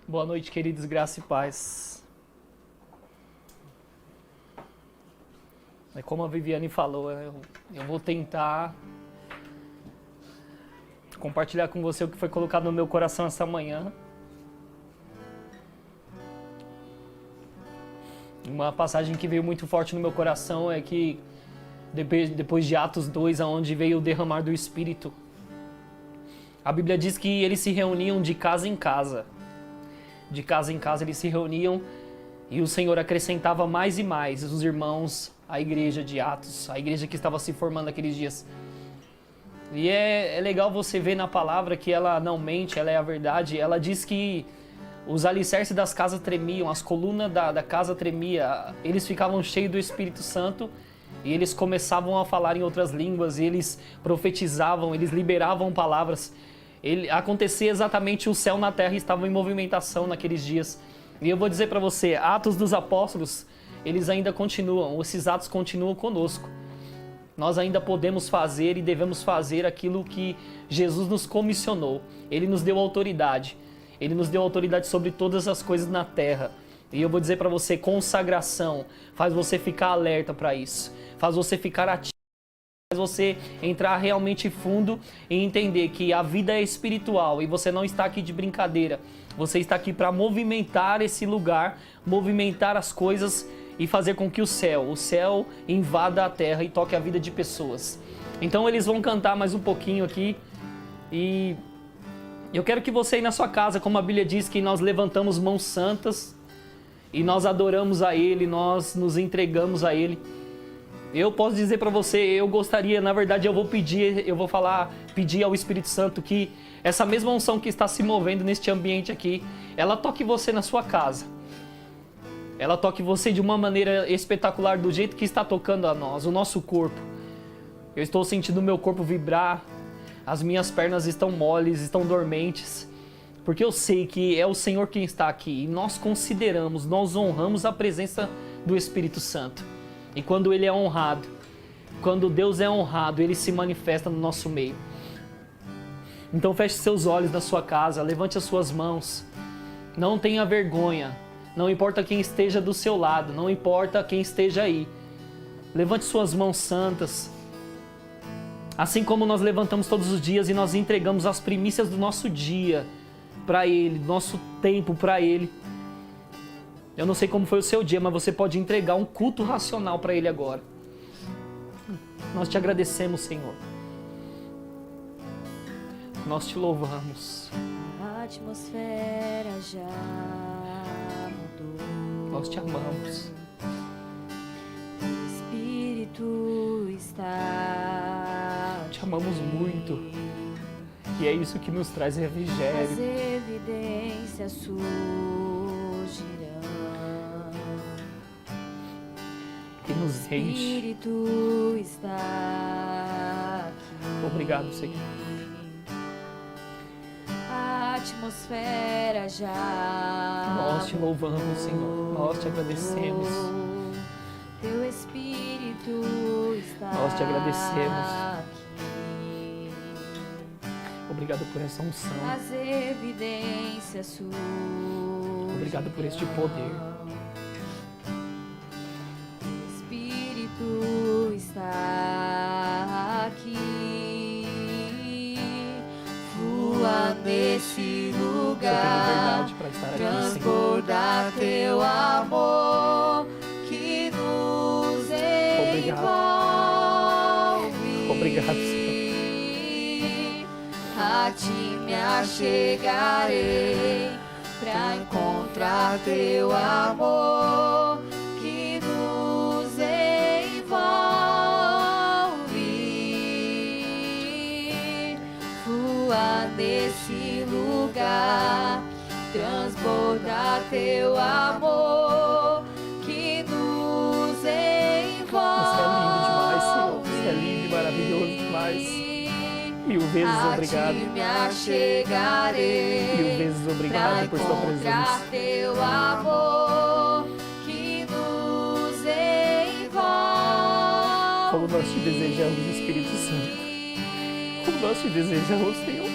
Boa noite, queridos, graça e paz. Como a Viviane falou, eu vou tentar compartilhar com você o que foi colocado no meu coração essa manhã. Uma passagem que veio muito forte no meu coração é que depois de Atos 2, onde veio o derramar do Espírito, a Bíblia diz que eles se reuniam de casa em casa. De casa em casa eles se reuniam e o Senhor acrescentava mais e mais os irmãos à igreja de Atos, a igreja que estava se formando naqueles dias. E é legal você ver na palavra que ela não mente, ela é a verdade. Ela diz que os alicerces das casas tremiam, as colunas da casa tremia, eles ficavam cheios do Espírito Santo e eles começavam a falar em outras línguas, e eles profetizavam, eles liberavam palavras. Acontecia exatamente, o céu na terra estavam em movimentação naqueles dias. E eu vou dizer para você, Atos dos Apóstolos, eles ainda continuam, esses atos continuam conosco. Nós ainda podemos fazer e devemos fazer aquilo que Jesus nos comissionou. Ele nos deu autoridade. Ele nos deu autoridade sobre todas as coisas na terra. E eu vou dizer para você, consagração faz você ficar alerta para isso. Faz você ficar ativo. Faz você entrar realmente fundo e entender que a vida é espiritual e você não está aqui de brincadeira. Você está aqui para movimentar esse lugar, movimentar as coisas e fazer com que o céu invada a terra e toque a vida de pessoas. Então eles vão cantar mais um pouquinho aqui e eu quero que você aí na sua casa, como a Bíblia diz, que nós levantamos mãos santas e nós adoramos a Ele, nós nos entregamos a Ele. Eu posso dizer para você, eu gostaria, na verdade pedir ao Espírito Santo que essa mesma unção que está se movendo neste ambiente aqui, ela toque você na sua casa. Ela toque você de uma maneira espetacular, do jeito que está tocando a nós, o nosso corpo. Eu estou sentindo o meu corpo vibrar, as minhas pernas estão moles, estão dormentes, porque eu sei que é o Senhor quem está aqui e nós consideramos, nós honramos a presença do Espírito Santo. E quando Ele é honrado, quando Deus é honrado, Ele se manifesta no nosso meio. Então feche seus olhos na sua casa, levante as suas mãos. Não tenha vergonha, não importa quem esteja do seu lado, não importa quem esteja aí. Levante suas mãos santas. Assim como nós levantamos todos os dias e nós entregamos as primícias do nosso dia para Ele, do nosso tempo para Ele. Eu não sei como foi o seu dia, mas você pode entregar um culto racional para Ele agora. Nós te agradecemos, Senhor. Nós te louvamos. A atmosfera já mudou. Nós te amamos. O Espírito está Te amamos muito. E é isso que nos traz As refrigério. evidências surgirão. Que nos O enche. Espírito está aqui. Obrigado, Senhor. A atmosfera já Nós te louvamos, Senhor. Nós te agradecemos. Teu Espírito está Nós te agradecemos. aqui. Obrigado por essa unção. As evidências surgirão. Obrigado por este poder. O Espírito está aqui. Flua nesse Eu tenho lugar. liberdade para estar aqui, Senhor. Transbordar teu amor que nos envolve. Obrigado, Senhor. A ti me achegarei pra encontrar teu amor que nos envolve. Flua nesse lugar, transbordar teu amor que nos envolve. Você é lindo demais, Senhor. Você é lindo e maravilhoso demais. Mil vezes obrigado. A ti me achegarei. Mil vezes obrigado por sua presença. Teu amor que nos envolve. Como nós te desejamos, Espírito Santo. Como nós te desejamos, Senhor.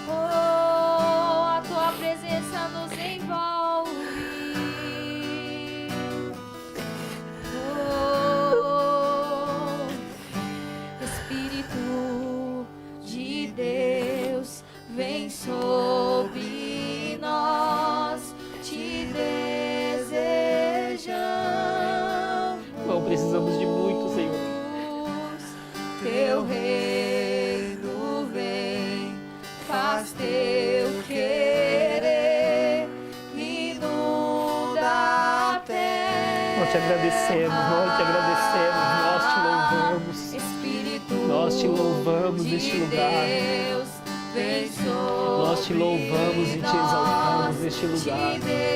Oh, a tua sobre nós te desejamos. Não precisamos de muito, Senhor. Teu reino vem, faz teu querer, inunda a terra. Nós te agradecemos, nós te louvamos. Espírito Nós te louvamos neste lugar. Deus, vem sobre Nós te louvamos e te exaltamos neste lugar. te desejamos.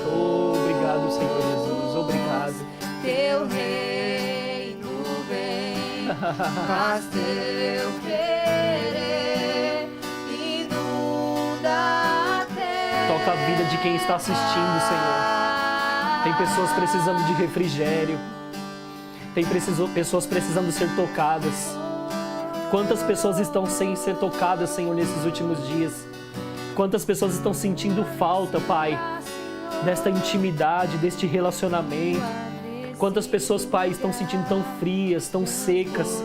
Obrigado, Senhor Jesus, obrigado. Teu reino vem, faz teu querer, inunda a terra. Toca a vida de quem está assistindo, Senhor. Tem pessoas precisando de refrigério. Tem pessoas precisando ser tocadas. Quantas pessoas estão sem ser tocadas, Senhor, nesses últimos dias? Quantas pessoas estão sentindo falta, Pai, desta intimidade, deste relacionamento? Quantas pessoas, Pai, estão sentindo tão frias, tão secas?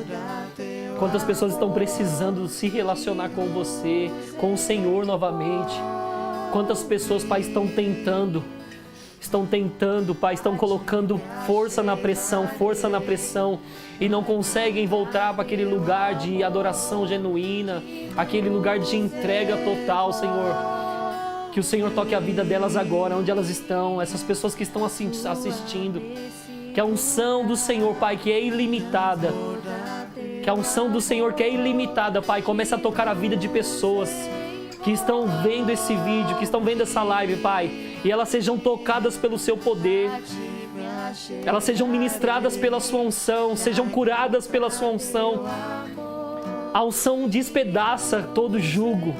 Quantas pessoas estão precisando se relacionar com você, com o Senhor novamente? Quantas pessoas, Pai, estão tentando, Pai, estão colocando força na pressão e não conseguem voltar para aquele lugar de adoração genuína, aquele lugar de entrega total, Senhor. Que o Senhor toque a vida delas agora, onde elas estão, essas pessoas que estão assistindo. Que a unção do Senhor, Pai, que é ilimitada, Pai, comece a tocar a vida de pessoas que estão vendo esse vídeo, que estão vendo essa live, Pai, e elas sejam tocadas pelo Seu poder, elas sejam ministradas pela Sua unção, sejam curadas pela Sua unção. A unção despedaça todo jugo,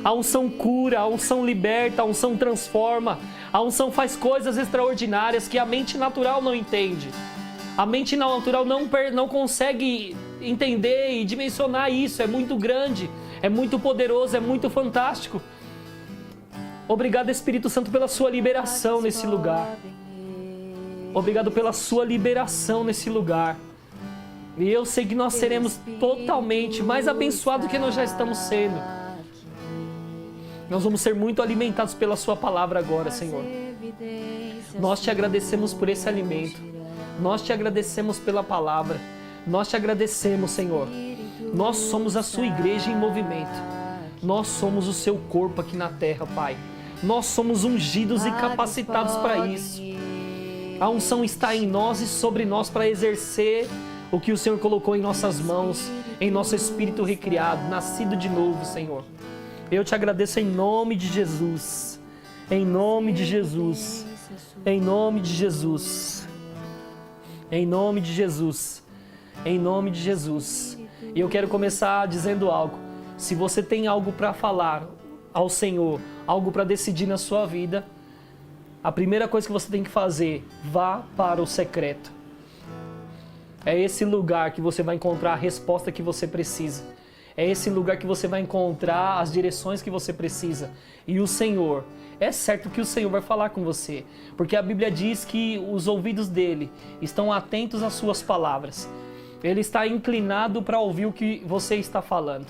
A unção cura, a unção liberta, a unção transforma, a unção faz coisas extraordinárias que a mente natural não entende. A mente natural não consegue entender e dimensionar isso. É muito grande, é muito poderoso, é muito fantástico. Obrigado, Espírito Santo, pela Sua liberação nesse lugar. Obrigado pela Sua liberação nesse lugar. E eu sei que nós seremos totalmente mais abençoados do que nós já estamos sendo. Nós vamos ser muito alimentados pela Sua palavra agora, Senhor. Nós te agradecemos por esse alimento. Nós te agradecemos pela palavra. Nós te agradecemos, Senhor. Nós somos a Sua igreja em movimento. Nós somos o Seu corpo aqui na terra, Pai. Nós somos ungidos e capacitados para isso. A unção está em nós e sobre nós para exercer o que o Senhor colocou em nossas mãos, em nosso espírito recriado, nascido de novo, Senhor. Eu te agradeço em nome de Jesus. Em nome de Jesus. Em nome de Jesus. Em nome de Jesus. Em nome de Jesus. E eu quero começar dizendo algo. Se você tem algo para falar ao Senhor, algo para decidir na sua vida, a primeira coisa que você tem que fazer, vá para o secreto. É esse lugar que você vai encontrar a resposta que você precisa. É esse lugar que você vai encontrar as direções que você precisa. E o Senhor, é certo que o Senhor vai falar com você, porque a Bíblia diz que os ouvidos dele estão atentos às suas palavras. Ele está inclinado para ouvir o que você está falando.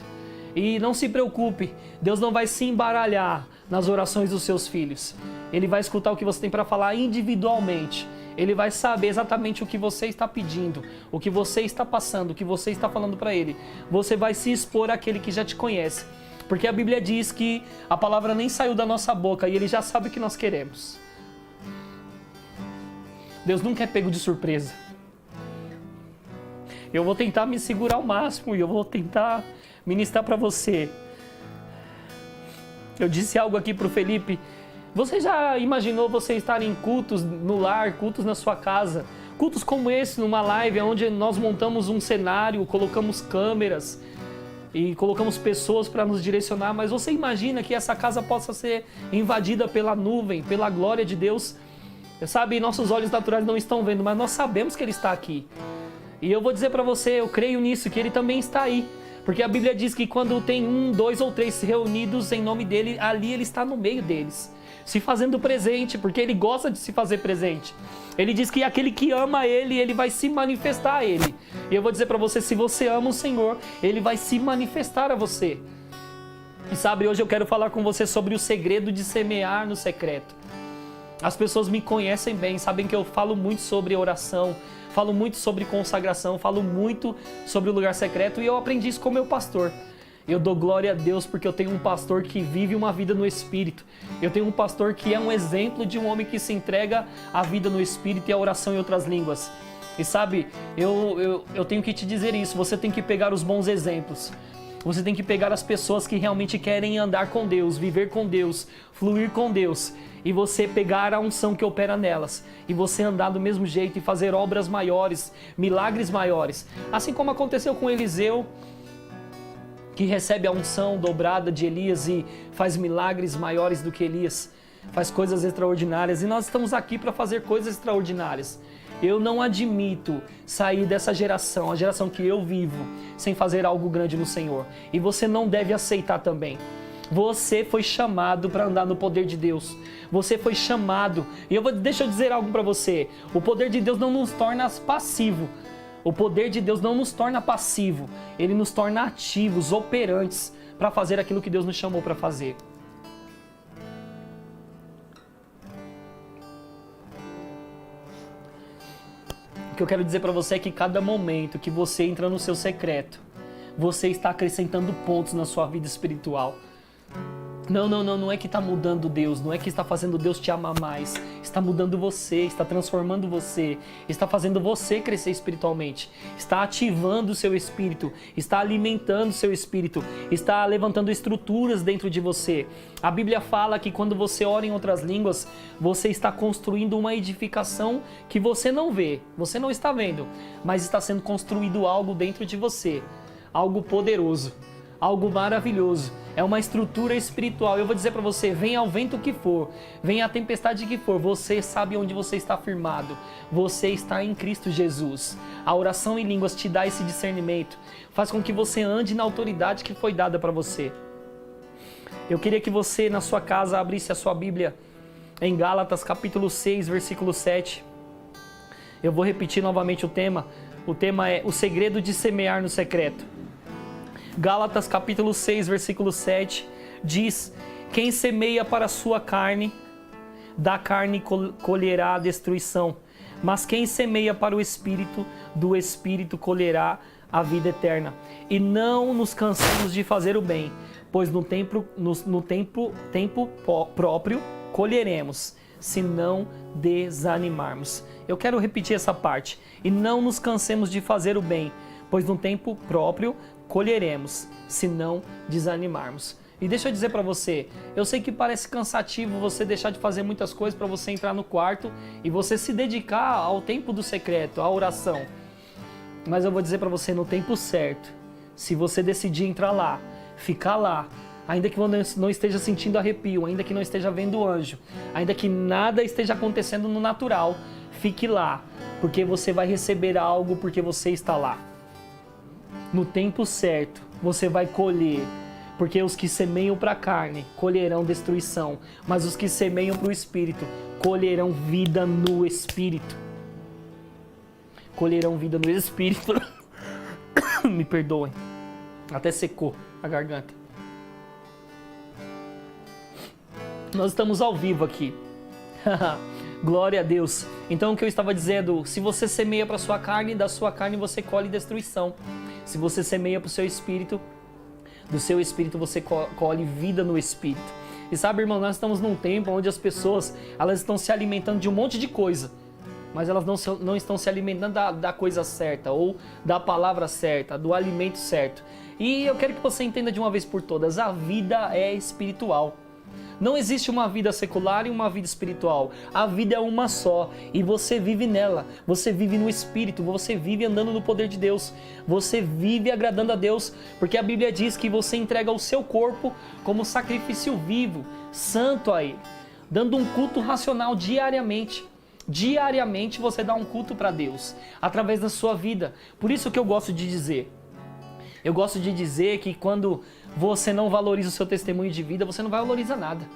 E não se preocupe, Deus não vai se embaralhar nas orações dos seus filhos. Ele vai escutar o que você tem para falar individualmente. Ele vai saber exatamente o que você está pedindo, o que você está passando, o que você está falando para Ele. Você vai se expor àquele que já te conhece. Porque a Bíblia diz que a palavra nem saiu da nossa boca e Ele já sabe o que nós queremos. Deus nunca é pego de surpresa. Eu vou tentar me segurar ao máximo e eu vou tentar ministrar para você. Eu disse algo aqui para o Felipe. Você já imaginou você estar em cultos no lar, cultos na sua casa? Cultos como esse, numa live, onde nós montamos um cenário, colocamos câmeras e colocamos pessoas para nos direcionar, mas você imagina que essa casa possa ser invadida pela nuvem, pela glória de Deus? Sabe, nossos olhos naturais não estão vendo, mas nós sabemos que Ele está aqui. E eu vou dizer para você, eu creio nisso, que Ele também está aí. Porque a Bíblia diz que quando tem 1, 2 ou 3 reunidos em nome dEle, ali Ele está no meio deles. se fazendo presente, porque Ele gosta de se fazer presente. Ele diz que aquele que ama Ele vai se manifestar a Ele. E eu vou dizer para você, se você ama o Senhor, Ele vai se manifestar a você. E sabe, hoje eu quero falar com você sobre o segredo de semear no secreto. As pessoas me conhecem bem, sabem que eu falo muito sobre oração, falo muito sobre consagração, falo muito sobre o lugar secreto, e eu aprendi isso com meu pastor. Eu dou glória a Deus porque eu tenho um pastor que vive uma vida no Espírito. Eu tenho um pastor que é um exemplo de um homem que se entrega à vida no Espírito e à oração em outras línguas. E sabe, eu tenho que te dizer isso, você tem que pegar os bons exemplos. Você tem que pegar as pessoas que realmente querem andar com Deus, viver com Deus, fluir com Deus. E você pegar a unção que opera nelas. E você andar do mesmo jeito e fazer obras maiores, milagres maiores. Assim como aconteceu com Eliseu, que recebe a unção dobrada de Elias e faz milagres maiores do que Elias. Faz coisas extraordinárias. E nós estamos aqui para fazer coisas extraordinárias. Eu não admito sair dessa geração, a geração que eu vivo, sem fazer algo grande no Senhor. E você não deve aceitar também. Você foi chamado para andar no poder de Deus. Você foi chamado. E deixa eu dizer algo para você. O poder de Deus não nos torna passivo. O poder de Deus não nos torna passivo. Ele nos torna ativos, operantes, para fazer aquilo que Deus nos chamou para fazer. O que eu quero dizer para você é que cada momento que você entra no seu secreto, você está acrescentando pontos na sua vida espiritual. Não é que está mudando Deus, não é que está fazendo Deus te amar mais. Está mudando você, está transformando você, está fazendo você crescer espiritualmente. Está ativando o seu espírito, está alimentando o seu espírito, está levantando estruturas dentro de você. A Bíblia fala que quando você ora em outras línguas, você está construindo uma edificação que você não vê, você não está vendo, mas está sendo construído algo dentro de você, algo poderoso. Algo maravilhoso, é uma estrutura espiritual. Eu vou dizer para você, venha ao vento que for, venha a tempestade que for, você sabe onde você está firmado, você está em Cristo Jesus. A oração em línguas te dá esse discernimento, faz com que você ande na autoridade que foi dada para você. Eu queria que você na sua casa abrisse a sua Bíblia em Gálatas capítulo 6, versículo 7. Eu vou repetir novamente o tema é o segredo de semear no secreto. Gálatas capítulo 6, versículo 7, diz: quem semeia para a sua carne, da carne colherá a destruição, mas quem semeia para o Espírito, do Espírito colherá a vida eterna. E não nos cansemos de fazer o bem, pois no tempo próprio colheremos, se não desanimarmos. Eu quero repetir essa parte. E não nos cansemos de fazer o bem, pois no tempo próprio colheremos, se não desanimarmos. E deixa eu dizer para você, eu sei que parece cansativo você deixar de fazer muitas coisas para você entrar no quarto e você se dedicar ao tempo do secreto, à oração. Mas eu vou dizer para você, no tempo certo, se você decidir entrar lá, ficar lá, ainda que você não esteja sentindo arrepio, ainda que não esteja vendo anjo, ainda que nada esteja acontecendo no natural, fique lá, porque você vai receber algo porque você está lá. No tempo certo, você vai colher, porque os que semeiam para a carne colherão destruição, mas os que semeiam para o Espírito colherão vida no Espírito. Colherão vida no Espírito. Me perdoem, até secou a garganta. Nós estamos ao vivo aqui. Glória a Deus. Então o que eu estava dizendo, se você semeia para a sua carne, da sua carne você colhe destruição. Se você semeia para o seu espírito, do seu espírito você colhe vida no espírito. E sabe, irmão, nós estamos num tempo onde as pessoas, elas estão se alimentando de um monte de coisa, mas elas não estão se alimentando da coisa certa, ou da palavra certa, do alimento certo. E eu quero que você entenda de uma vez por todas, a vida é espiritual. Não existe uma vida secular e uma vida espiritual. A vida é uma só e você vive nela. Você vive no Espírito, você vive andando no poder de Deus. Você vive agradando a Deus, porque a Bíblia diz que você entrega o seu corpo como sacrifício vivo, santo a Ele, dando um culto racional diariamente. Diariamente você dá um culto para Deus, através da sua vida. Por isso que eu gosto de dizer. Eu gosto de dizer que quando você não valoriza o seu testemunho de vida, você não vai valorizar nada.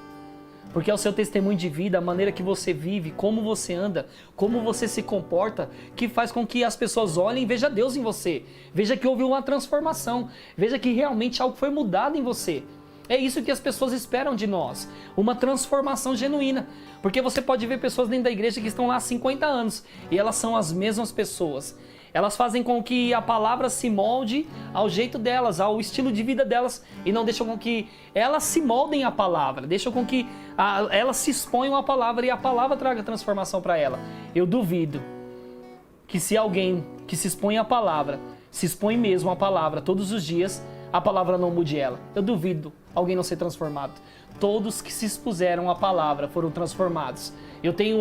Porque é o seu testemunho de vida, a maneira que você vive, como você anda, como você se comporta, que faz com que as pessoas olhem e vejam Deus em você. Veja que houve uma transformação. Veja que realmente algo foi mudado em você. É isso que as pessoas esperam de nós. Uma transformação genuína. Porque você pode ver pessoas dentro da igreja que estão lá há 50 anos e elas são as mesmas pessoas. Elas fazem com que a palavra se molde ao jeito delas, ao estilo de vida delas, e não deixam com que elas se moldem à palavra, deixam com que elas se exponham à palavra e a palavra traga transformação para ela. Eu duvido que se alguém que se expõe à palavra, se expõe mesmo à palavra todos os dias, a palavra não mude ela. Eu duvido alguém não ser transformado. Todos que se expuseram à palavra foram transformados. Eu tenho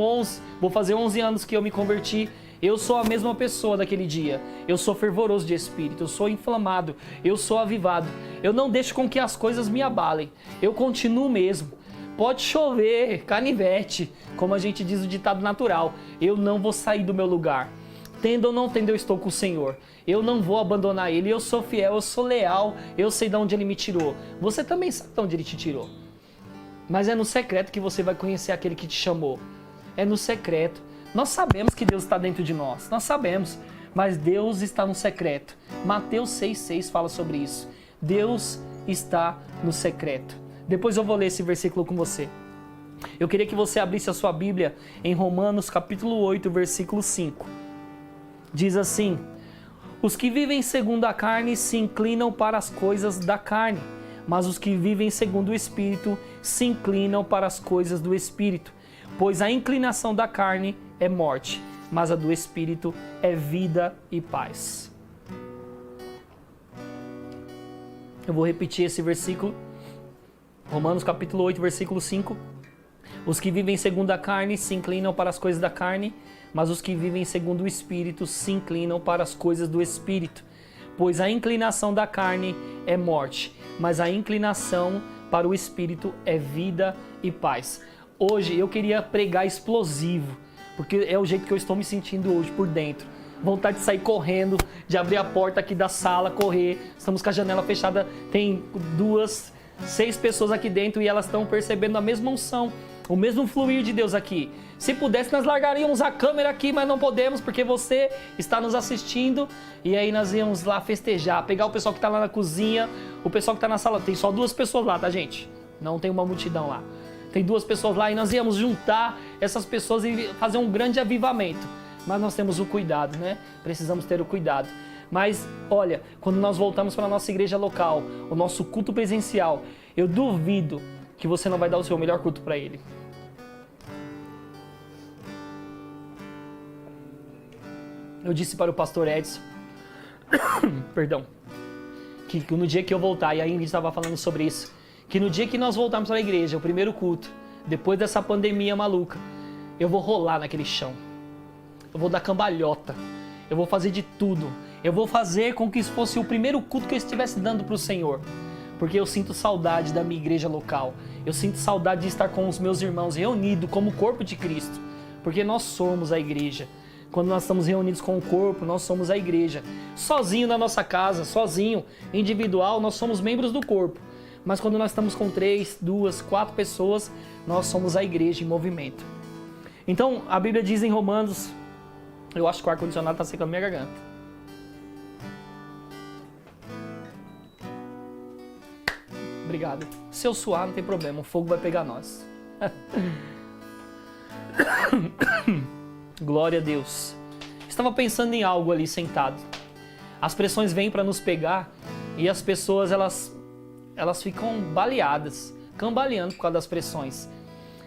vou fazer 11 anos que eu me converti. Eu sou a mesma pessoa daquele dia. Eu sou fervoroso de espírito, eu sou inflamado, eu sou avivado. Eu não deixo com que as coisas me abalem. Eu continuo mesmo. Pode chover, canivete, como a gente diz o ditado natural. Eu não vou sair do meu lugar. Tendo ou não tendo, eu estou com o Senhor. Eu não vou abandonar Ele. Eu sou fiel, eu sou leal. Eu sei de onde Ele me tirou. Você também sabe de onde Ele te tirou. Mas é no secreto que você vai conhecer aquele que te chamou. É no secreto. Nós sabemos que Deus está dentro de nós, nós sabemos, mas Deus está no secreto. Mateus 6,6 fala sobre isso. Deus está no secreto. Depois eu vou ler esse versículo com você. Eu queria que você abrisse a sua Bíblia em Romanos capítulo 8, versículo 5. Diz assim: os que vivem segundo a carne se inclinam para as coisas da carne, mas os que vivem segundo o Espírito se inclinam para as coisas do Espírito. Pois a inclinação da carne é morte, mas a do Espírito é vida e paz. Eu vou repetir esse versículo. Romanos capítulo 8, versículo 5. Os que vivem segundo a carne se inclinam para as coisas da carne, mas os que vivem segundo o Espírito se inclinam para as coisas do Espírito. Pois a inclinação da carne é morte, mas a inclinação para o Espírito é vida e paz. Hoje eu queria pregar explosivo, porque é o jeito que eu estou me sentindo hoje por dentro. Vontade de sair correndo, de abrir a porta aqui da sala, correr. Estamos com a janela fechada, tem 6 pessoas aqui dentro e elas estão percebendo a mesma unção, o mesmo fluir de Deus aqui. Se pudesse, nós largaríamos a câmera aqui, mas não podemos, porque você está nos assistindo. E aí nós íamos lá festejar, pegar o pessoal que está lá na cozinha, o pessoal que está na sala. Tem só 2 pessoas lá, tá, gente? Não tem uma multidão lá. Tem 2 pessoas lá e nós íamos juntar essas pessoas e fazer um grande avivamento. Mas nós temos o cuidado, né? Precisamos ter o cuidado. Mas, olha, quando nós voltamos para a nossa igreja local, o nosso culto presencial, eu duvido que você não vai dar o seu melhor culto para Ele. Eu disse para o pastor Edson, perdão, que no dia que eu voltar, e a Ingrid estava falando sobre isso, que no dia que nós voltarmos para a igreja, o primeiro culto, depois dessa pandemia maluca, eu vou rolar naquele chão. Eu vou dar cambalhota. Eu vou fazer de tudo. Eu vou fazer com que isso fosse o primeiro culto que eu estivesse dando para o Senhor. Porque eu sinto saudade da minha igreja local. Eu sinto saudade de estar com os meus irmãos reunidos como corpo de Cristo. Porque nós somos a igreja. Quando nós estamos reunidos com o corpo, nós somos a igreja. Sozinho na nossa casa, sozinho, individual, nós somos membros do corpo. Mas quando nós estamos com 3, 2, 4 pessoas, nós somos a igreja em movimento. Então, a Bíblia diz em Romanos, eu acho que o ar-condicionado está secando minha garganta. Obrigado. Se eu suar, não tem problema, o fogo vai pegar nós. Glória a Deus. Estava pensando em algo ali sentado. As pressões vêm para nos pegar e as pessoas, elas ficam baleadas, cambaleando por causa das pressões.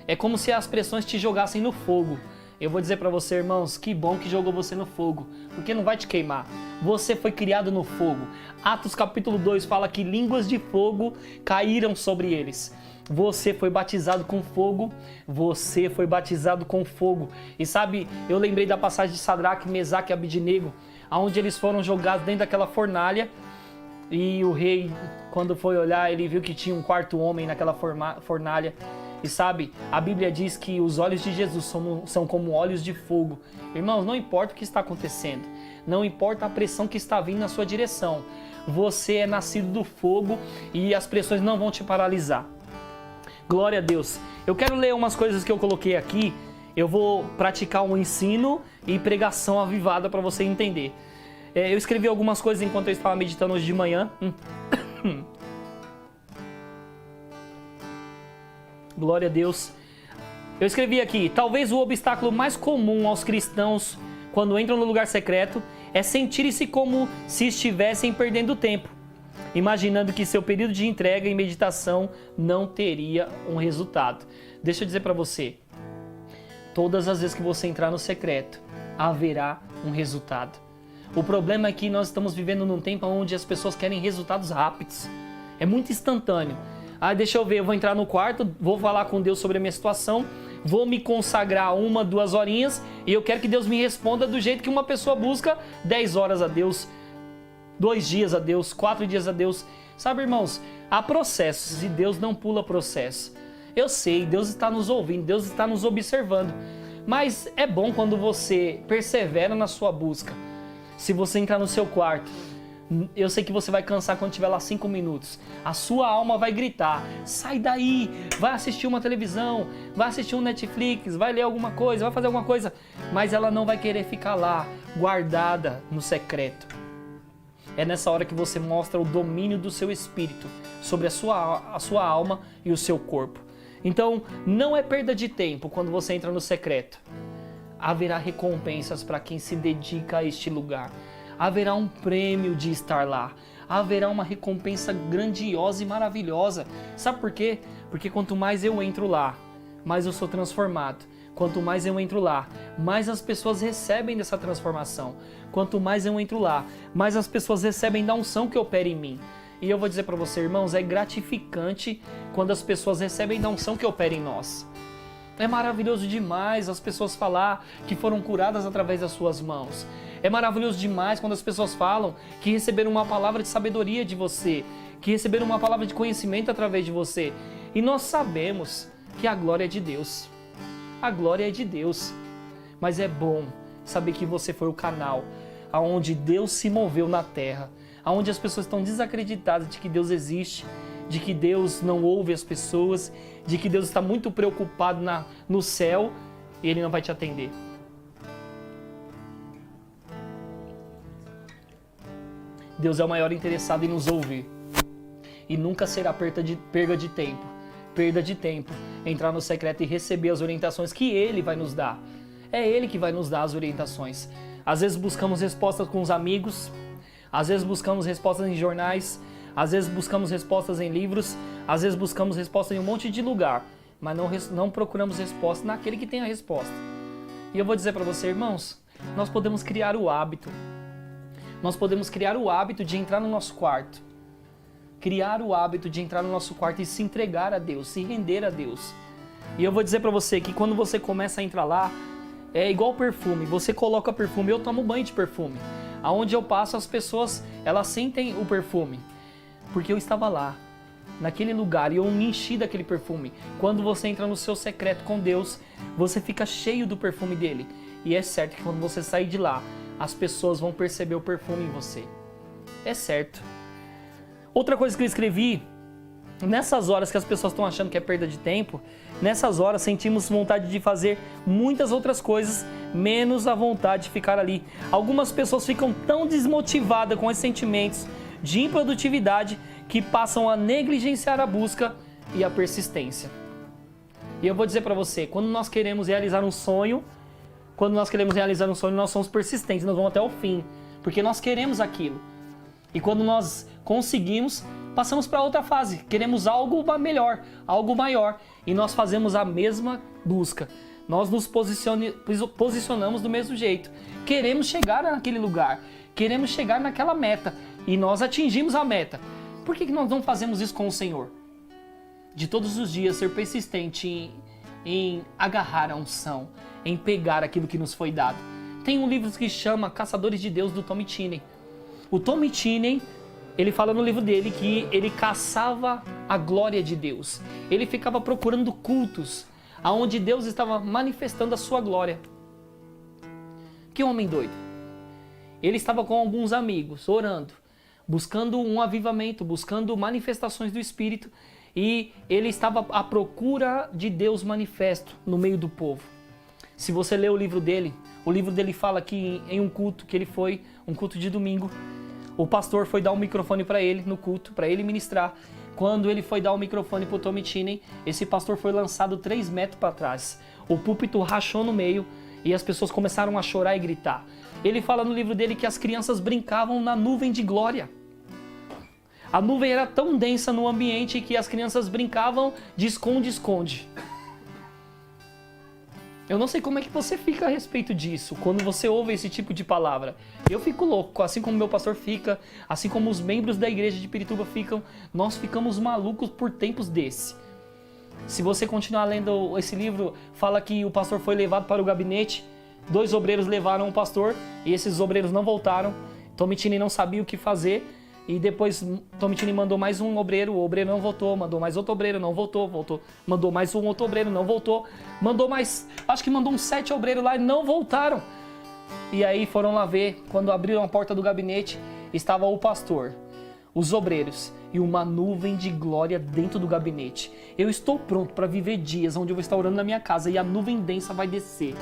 É como se as pressões te jogassem no fogo. Eu vou dizer para você, irmãos, que bom que jogou você no fogo, porque não vai te queimar. Você foi criado no fogo. Atos capítulo 2 fala que línguas de fogo caíram sobre eles. Você foi batizado com fogo, você foi batizado com fogo. E sabe, eu lembrei da passagem de Sadraque, Mesaque e Abidnego, onde eles foram jogados dentro daquela fornalha. E o rei, quando foi olhar, ele viu que tinha um 4º homem naquela fornalha. E sabe, a Bíblia diz que os olhos de Jesus são como olhos de fogo. Irmãos, não importa o que está acontecendo, não importa a pressão que está vindo na sua direção. Você é nascido do fogo e as pressões não vão te paralisar. Glória a Deus. Eu quero ler umas coisas que eu coloquei aqui. Eu vou praticar um ensino e pregação avivada para você entender. Eu escrevi algumas coisas enquanto eu estava meditando hoje de manhã. Glória a Deus. Eu escrevi aqui: talvez o obstáculo mais comum aos cristãos quando entram no lugar secreto é sentir-se como se estivessem perdendo tempo, imaginando que seu período de entrega e meditação não teria um resultado. Deixa eu dizer para você, todas as vezes que você entrar no secreto, haverá um resultado. O problema é que nós estamos vivendo num tempo onde as pessoas querem resultados rápidos. É muito instantâneo. Deixa eu ver, eu vou entrar no quarto, vou falar com Deus sobre a minha situação, vou me consagrar 1, 2 horinhas e eu quero que Deus me responda do jeito que uma pessoa busca 10 horas a Deus, 2 dias a Deus, 4 dias a Deus. Sabe, irmãos, há processos e Deus não pula processo. Eu sei, Deus está nos ouvindo, Deus está nos observando, mas é bom quando você persevera na sua busca. Se você entrar no seu quarto, eu sei que você vai cansar quando tiver lá 5 minutos. A sua alma vai gritar: sai daí, vai assistir uma televisão, vai assistir um Netflix, vai ler alguma coisa, vai fazer alguma coisa. Mas ela não vai querer ficar lá, guardada no secreto. É nessa hora que você mostra o domínio do seu espírito sobre a sua alma e o seu corpo. Então, não é perda de tempo quando você entra no secreto. Haverá recompensas para quem se dedica a este lugar. Haverá um prêmio de estar lá. Haverá uma recompensa grandiosa e maravilhosa. Sabe por quê? Porque quanto mais eu entro lá, mais eu sou transformado. Quanto mais eu entro lá, mais as pessoas recebem dessa transformação. Quanto mais eu entro lá, mais as pessoas recebem da unção que opera em mim. E eu vou dizer para você, irmãos, é gratificante quando as pessoas recebem da unção que opera em nós. É maravilhoso demais as pessoas falar que foram curadas através das suas mãos. É maravilhoso demais quando as pessoas falam que receberam uma palavra de sabedoria de você, que receberam uma palavra de conhecimento através de você. E nós sabemos que a glória é de Deus. A glória é de Deus. Mas é bom saber que você foi o canal aonde Deus se moveu na terra, aonde as pessoas estão desacreditadas de que Deus existe, de que Deus não ouve as pessoas, de que Deus está muito preocupado no céu e Ele não vai te atender. Deus é o maior interessado em nos ouvir. E nunca será perda de tempo entrar no secreto e receber as orientações que Ele vai nos dar. É Ele que vai nos dar as orientações. Às vezes buscamos respostas com os amigos, às vezes buscamos respostas em jornais, às vezes buscamos respostas em livros, às vezes buscamos respostas em um monte de lugar, mas não procuramos resposta naquele que tem a resposta. E eu vou dizer para você, irmãos, nós podemos criar o hábito. Nós podemos criar o hábito de entrar no nosso quarto. Criar o hábito de entrar no nosso quarto e se entregar a Deus, se render a Deus. E eu vou dizer para você que quando você começa a entrar lá, é igual perfume. Você coloca perfume, eu tomo banho de perfume. Aonde eu passo, as pessoas, elas sentem o perfume. Porque eu estava lá, naquele lugar, e eu me enchi daquele perfume. Quando você entra no seu secreto com Deus, você fica cheio do perfume dele. E é certo que quando você sair de lá, as pessoas vão perceber o perfume em você. É certo. Outra coisa que eu escrevi, nessas horas que as pessoas estão achando que é perda de tempo, nessas horas sentimos vontade de fazer muitas outras coisas, menos a vontade de ficar ali. Algumas pessoas ficam tão desmotivadas com esses sentimentos de improdutividade que passam a negligenciar a busca e a persistência. E eu vou dizer para você, quando nós queremos realizar um sonho, nós somos persistentes, nós vamos até o fim, porque nós queremos aquilo. E quando nós conseguimos, passamos para outra fase, queremos algo melhor, algo maior, e nós fazemos a mesma busca. Nós nos posicionamos do mesmo jeito. Queremos chegar naquele lugar, queremos chegar naquela meta, e nós atingimos a meta. Por que nós não fazemos isso com o Senhor? De todos os dias ser persistente em agarrar a unção, em pegar aquilo que nos foi dado. Tem um livro que chama Caçadores de Deus, do Tom Tinney. O Tom Tinney, ele fala no livro dele que ele caçava a glória de Deus. Ele ficava procurando cultos aonde Deus estava manifestando a sua glória. Que homem doido. Ele estava com alguns amigos, orando, buscando um avivamento, buscando manifestações do Espírito. e ele estava à procura de Deus manifesto no meio do povo. Se você ler o livro dele fala que em um culto que ele foi, um culto de domingo, o pastor foi dar um microfone para ele no culto, para ele ministrar. Quando ele foi dar o microfone para o Tommy Tinen, esse pastor foi lançado 3 metros para trás. O púlpito rachou no meio e as pessoas começaram a chorar e gritar. Ele fala no livro dele que as crianças brincavam na nuvem de glória. A nuvem era tão densa no ambiente que as crianças brincavam de esconde-esconde. Eu não sei como é que você fica a respeito disso, quando você ouve esse tipo de palavra. Eu fico louco, assim como meu pastor fica, assim como os membros da igreja de Pirituba ficam, nós ficamos malucos por tempos desse. Se você continuar lendo esse livro, fala que o pastor foi levado para o gabinete, 2 obreiros levaram o pastor e esses obreiros não voltaram. Tommy Tinen não sabia o que fazer. E depois Tommy Tinen mandou mais um obreiro, o obreiro não voltou, mandou mais outro obreiro, não voltou, mandou mais um outro obreiro, não voltou, mandou mais, acho que mandou uns 7 obreiros lá e não voltaram. E aí foram lá ver, quando abriram a porta do gabinete, estava o pastor, os obreiros e uma nuvem de glória dentro do gabinete. Eu estou pronto para viver dias onde eu vou estar orando na minha casa e a nuvem densa vai descer.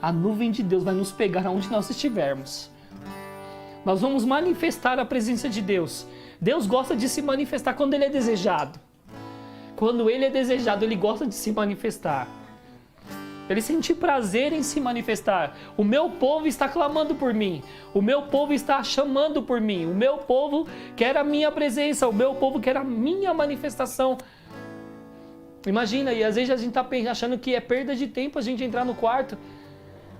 A nuvem de Deus vai nos pegar aonde nós estivermos. Nós vamos manifestar a presença de Deus. Deus gosta de se manifestar quando Ele é desejado. Quando Ele é desejado, Ele gosta de se manifestar. Ele sente prazer em se manifestar. O meu povo está clamando por mim. O meu povo está chamando por mim. O meu povo quer a minha presença. O meu povo quer a minha manifestação. Imagina, e às vezes a gente está achando que é perda de tempo a gente entrar no quarto.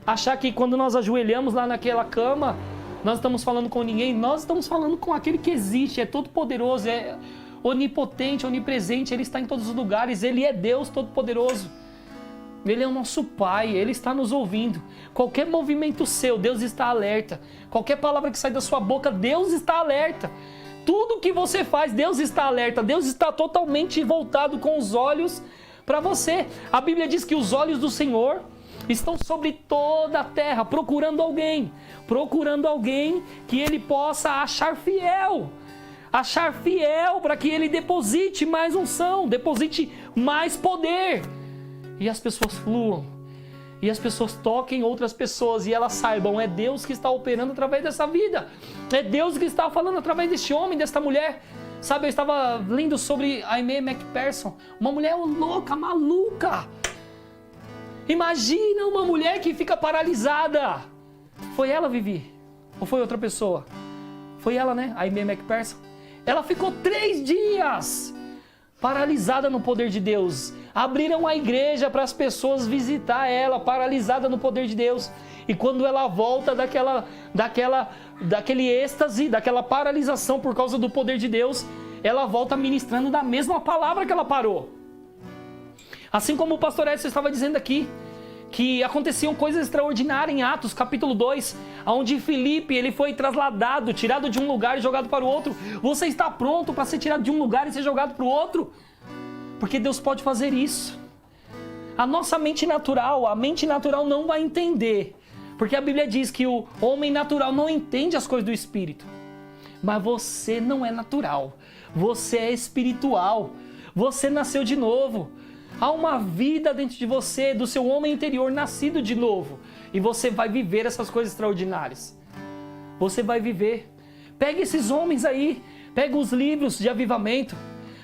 Achar que quando nós ajoelhamos lá naquela cama, nós estamos falando com ninguém, nós estamos falando com aquele que existe, é todo poderoso, é onipotente, onipresente, Ele está em todos os lugares, Ele é Deus todo poderoso. Ele é o nosso Pai, Ele está nos ouvindo. Qualquer movimento seu, Deus está alerta. Qualquer palavra que sai da sua boca, Deus está alerta. Tudo que você faz, Deus está alerta. Deus está totalmente voltado com os olhos para você. A Bíblia diz que os olhos do Senhor estão sobre toda a terra, procurando alguém que Ele possa achar fiel para que Ele deposite mais unção, deposite mais poder, e as pessoas fluam, e as pessoas toquem outras pessoas, e elas saibam, é Deus que está operando através dessa vida, é Deus que está falando através deste homem, desta mulher. Sabe, eu estava lendo sobre a Aimee McPherson, uma mulher louca, maluca. Imagina uma mulher que fica paralisada. Foi ela, Vivi? Ou foi outra pessoa? Foi ela, né? A Aimee McPherson. Ela ficou 3 dias paralisada no poder de Deus. Abriram a igreja para as pessoas visitar ela, paralisada no poder de Deus. E quando ela volta daquele êxtase, daquela paralisação por causa do poder de Deus, ela volta ministrando da mesma palavra que ela parou. Assim como o pastor Edson estava dizendo aqui, que aconteciam coisas extraordinárias em Atos, capítulo 2, onde Filipe ele foi trasladado, tirado de um lugar e jogado para o outro. Você está pronto para ser tirado de um lugar e ser jogado para o outro? Porque Deus pode fazer isso. A nossa mente natural, não vai entender. Porque a Bíblia diz que o homem natural não entende as coisas do Espírito. Mas você não é natural. Você é espiritual. Você nasceu de novo. Há uma vida dentro de você, do seu homem interior nascido de novo. E você vai viver essas coisas extraordinárias. Você vai viver. Pega esses homens aí. Pega os livros de avivamento.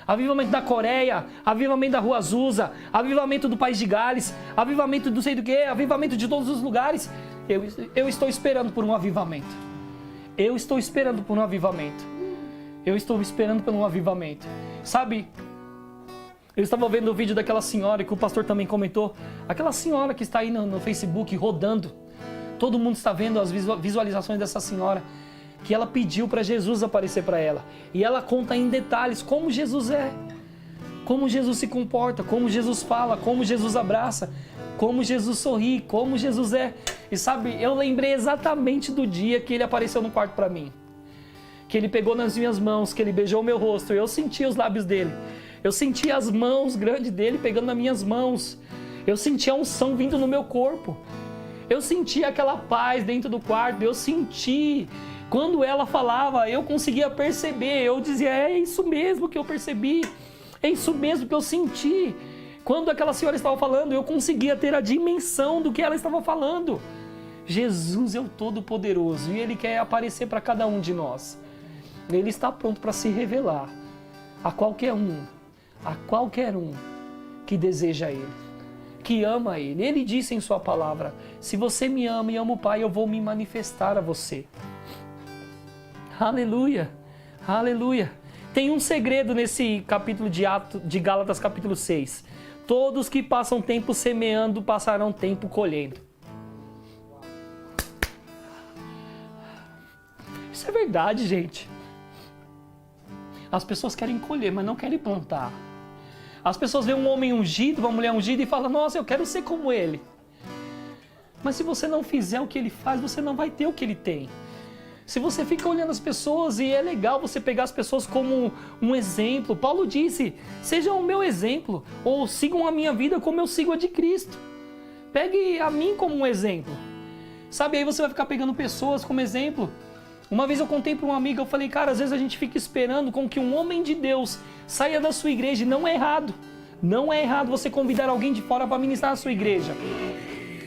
Avivamento da Coreia, avivamento da Rua Azusa, avivamento do País de Gales, avivamento do sei do que, avivamento de todos os lugares. Eu estou esperando por um avivamento. Eu estou esperando por um avivamento. Eu estou esperando por um avivamento. Sabe, eu estava vendo o vídeo daquela senhora que o pastor também comentou. Aquela senhora que está aí no Facebook rodando. Todo mundo está vendo as visualizações dessa senhora. Que ela pediu para Jesus aparecer para ela. E ela conta em detalhes como Jesus é. Como Jesus se comporta, como Jesus fala, como Jesus abraça, como Jesus sorri, como Jesus é. E sabe, eu lembrei exatamente do dia que ele apareceu no quarto para mim. Que ele pegou nas minhas mãos, que ele beijou o meu rosto. Eu senti os lábios dele. Eu senti as mãos grandes dele pegando nas minhas mãos. Eu senti a unção vindo no meu corpo. Eu senti aquela paz dentro do quarto. Eu senti... Quando ela falava, eu conseguia perceber, eu dizia, é isso mesmo que eu percebi. É isso mesmo que eu senti. Quando aquela senhora estava falando, eu conseguia ter a dimensão do que ela estava falando. Jesus é o Todo-Poderoso e Ele quer aparecer para cada um de nós. Ele está pronto para se revelar a qualquer um que deseja Ele, que ama Ele. Ele disse em sua palavra, se você me ama e ama o Pai, eu vou me manifestar a você. Aleluia, aleluia. Tem um segredo nesse capítulo de Gálatas, capítulo 6. Todos que passam tempo semeando, passarão tempo colhendo. Isso é verdade, gente. As pessoas querem colher, mas não querem plantar. As pessoas veem um homem ungido, uma mulher ungida e falam, nossa, eu quero ser como ele. Mas se você não fizer o que ele faz, você não vai ter o que ele tem. Se você fica olhando as pessoas, e é legal você pegar as pessoas como um exemplo. Paulo disse, sejam o meu exemplo, ou sigam a minha vida como eu sigo a de Cristo. Pegue a mim como um exemplo. Sabe, aí você vai ficar pegando pessoas como exemplo. Uma vez eu contei para uma amiga, eu falei, cara, às vezes a gente fica esperando com que um homem de Deus saia da sua igreja, e não é errado. Não é errado você convidar alguém de fora para ministrar na sua igreja.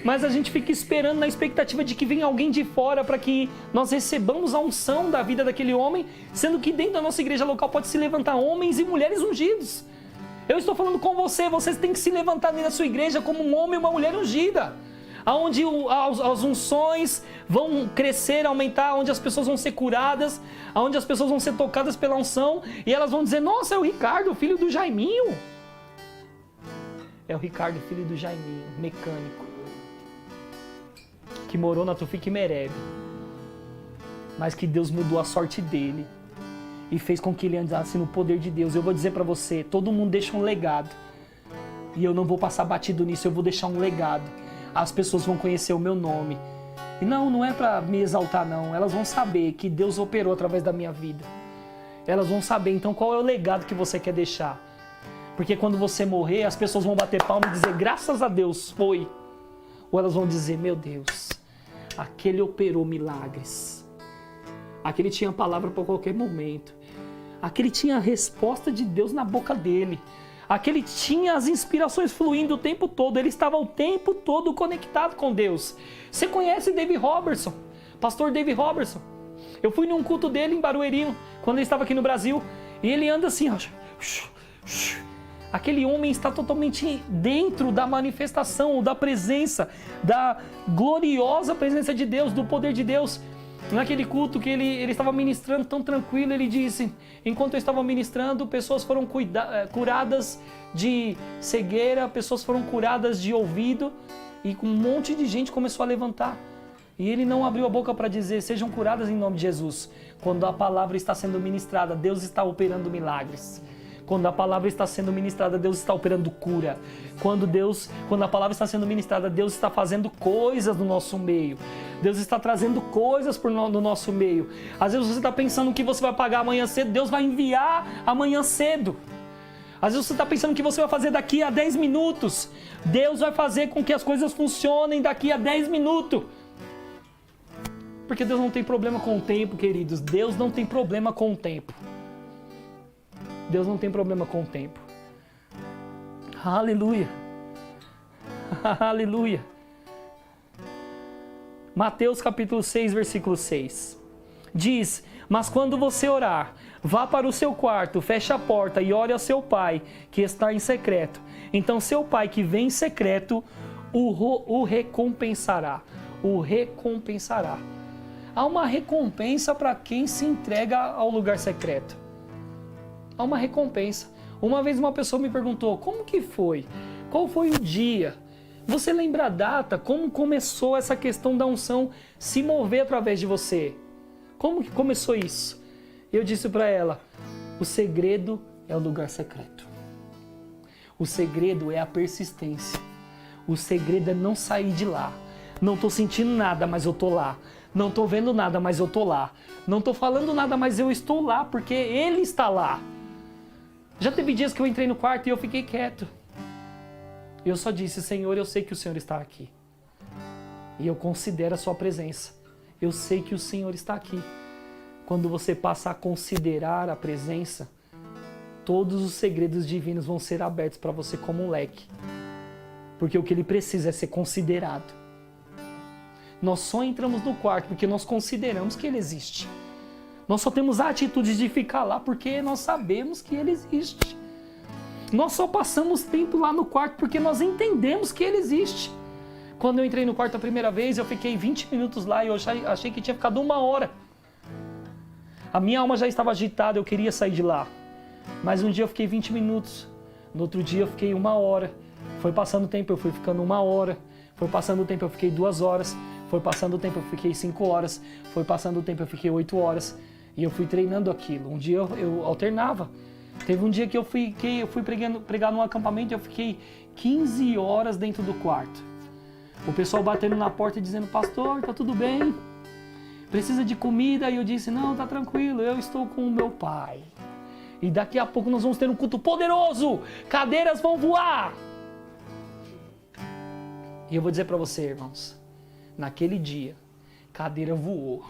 Mas a gente fica esperando na expectativa de que venha alguém de fora para que nós recebamos a unção da vida daquele homem, sendo que dentro da nossa igreja local pode se levantar homens e mulheres ungidos. Eu estou falando com você, vocês têm que se levantar dentro da sua igreja como um homem e uma mulher ungida, onde as unções vão crescer, aumentar, onde as pessoas vão ser curadas, onde as pessoas vão ser tocadas pela unção, e elas vão dizer, nossa, é o Ricardo, filho do Jaiminho. É o Ricardo, filho do Jaiminho, mecânico, que morou na Tufik Mereb, mas que Deus mudou a sorte dele e fez com que ele andasse no poder de Deus. Eu vou dizer para você, todo mundo deixa um legado, e eu não vou passar batido nisso, eu vou deixar um legado. As pessoas vão conhecer o meu nome, e não é para me exaltar não, elas vão saber que Deus operou através da minha vida. Elas vão saber, então, qual é o legado que você quer deixar, porque quando você morrer, as pessoas vão bater palma e dizer, graças a Deus, foi. Ou elas vão dizer, meu Deus, aquele operou milagres. Aquele tinha palavra para qualquer momento. Aquele tinha a resposta de Deus na boca dele. Aquele tinha as inspirações fluindo o tempo todo. Ele estava o tempo todo conectado com Deus. Você conhece David Robertson? Pastor David Robertson? Eu fui num culto dele em Barueri, quando ele estava aqui no Brasil. E ele anda assim, ó. Aquele homem está totalmente dentro da manifestação, da presença, da gloriosa presença de Deus, do poder de Deus. Naquele culto que ele estava ministrando tão tranquilo, ele disse, enquanto eu estava ministrando, pessoas foram curadas de cegueira, pessoas foram curadas de ouvido, e um monte de gente começou a levantar. E ele não abriu a boca para dizer, sejam curadas em nome de Jesus. Quando a palavra está sendo ministrada, Deus está operando milagres. Quando a palavra está sendo ministrada, Deus está operando cura. Quando a palavra está sendo ministrada, Deus está fazendo coisas no nosso meio. Deus está trazendo coisas no nosso meio. Às vezes você está pensando que você vai pagar amanhã cedo, Deus vai enviar amanhã cedo. Às vezes você está pensando que você vai fazer daqui a 10 minutos. Deus vai fazer com que as coisas funcionem daqui a 10 minutos. Porque Deus não tem problema com o tempo, queridos. Deus não tem problema com o tempo. Deus não tem problema com o tempo. Aleluia. Aleluia. Mateus capítulo 6, versículo 6. Diz, mas quando você orar, vá para o seu quarto, feche a porta e ore a seu pai, que está em secreto. Então seu pai que vem em secreto, o recompensará. O recompensará. Há uma recompensa para quem se entrega ao lugar secreto. Há uma recompensa. Uma vez uma pessoa me perguntou, como que foi? Qual foi o dia? Você lembra a data? Como começou essa questão da unção se mover através de você? Como que começou isso? Eu disse para ela, o segredo é o lugar secreto. O segredo é a persistência. O segredo é não sair de lá. Não estou sentindo nada, mas eu estou lá. Não estou vendo nada, mas eu estou lá. Não estou falando nada, mas eu estou lá, porque Ele está lá. Já teve dias que eu entrei no quarto e eu fiquei quieto. Eu só disse, Senhor, eu sei que o Senhor está aqui. E eu considero a sua presença. Eu sei que o Senhor está aqui. Quando você passa a considerar a presença, todos os segredos divinos vão ser abertos para você como um leque. Porque o que ele precisa é ser considerado. Nós só entramos no quarto porque nós consideramos que ele existe. Nós só temos a atitude de ficar lá porque nós sabemos que ele existe. Nós só passamos tempo lá no quarto porque nós entendemos que ele existe. Quando eu entrei no quarto a primeira vez, eu fiquei 20 minutos lá e eu achei que tinha ficado 1 hora. A minha alma já estava agitada, eu queria sair de lá. Mas um dia eu fiquei 20 minutos, no outro dia eu fiquei 1 hora. Foi passando o tempo, eu fui ficando 1 hora. Foi passando o tempo, eu fiquei 2 horas. Foi passando o tempo, eu fiquei 5 horas. Foi passando o tempo, eu fiquei 8 horas. E eu fui treinando aquilo. Um dia eu alternava. Teve um dia que eu fui pregar num acampamento e eu fiquei 15 horas dentro do quarto. O pessoal batendo na porta e dizendo, pastor, tá tudo bem? Precisa de comida? E eu disse, não, tá tranquilo, eu estou com o meu pai. E daqui a pouco nós vamos ter um culto poderoso. Cadeiras vão voar. E eu vou dizer para você, irmãos, naquele dia, cadeira voou.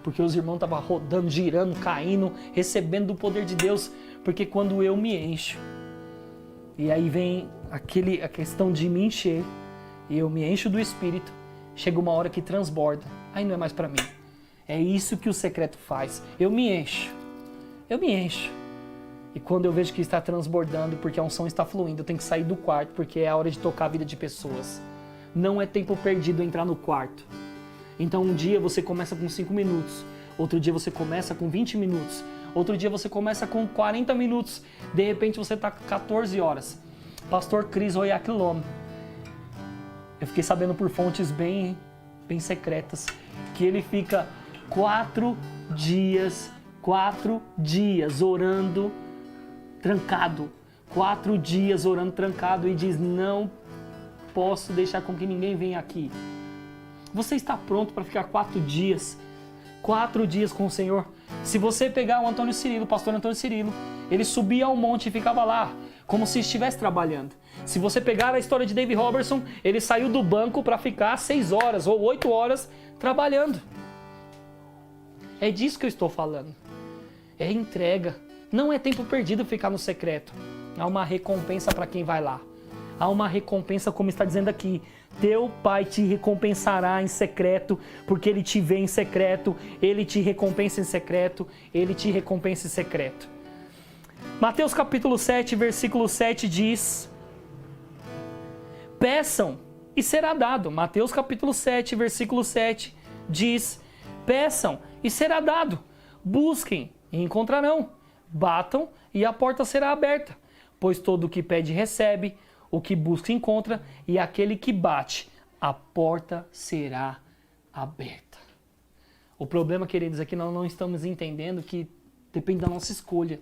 Porque os irmãos estavam rodando, girando, caindo, recebendo do poder de Deus. Porque quando eu me encho, e aí vem a questão de me encher, e eu me encho do Espírito, chega uma hora que transborda. Aí não é mais para mim. É isso que o secreto faz. Eu me encho. E quando eu vejo que está transbordando, porque a unção está fluindo, eu tenho que sair do quarto, porque é a hora de tocar a vida de pessoas. Não é tempo perdido entrar no quarto. Então um dia você começa com 5 minutos, outro dia você começa com 20 minutos, outro dia você começa com 40 minutos, de repente você está com 14 horas. Pastor Cris Oyakhilome. Eu fiquei sabendo por fontes bem secretas que ele fica 4 dias orando trancado. 4 dias orando trancado e diz, não posso deixar com que ninguém venha aqui. Você está pronto para ficar 4 dias? 4 dias com o Senhor? Se você pegar o pastor Antônio Cirilo, ele subia ao monte e ficava lá, como se estivesse trabalhando. Se você pegar a história de David Robertson, ele saiu do banco para ficar 6 horas ou 8 horas trabalhando. É disso que eu estou falando. É entrega. Não é tempo perdido ficar no secreto. Há uma recompensa para quem vai lá. Há uma recompensa, como está dizendo aqui. Teu pai te recompensará em secreto, porque ele te vê em secreto, ele te recompensa em secreto, ele te recompensa em secreto. Mateus capítulo 7, versículo 7 diz: peçam e será dado. Mateus capítulo 7, versículo 7 diz: peçam e será dado. Busquem e encontrarão. Batam e a porta será aberta. Pois todo o que pede recebe, o que busca encontra, e aquele que bate, a porta será aberta. O problema, queridos, é que nós não estamos entendendo que depende da nossa escolha.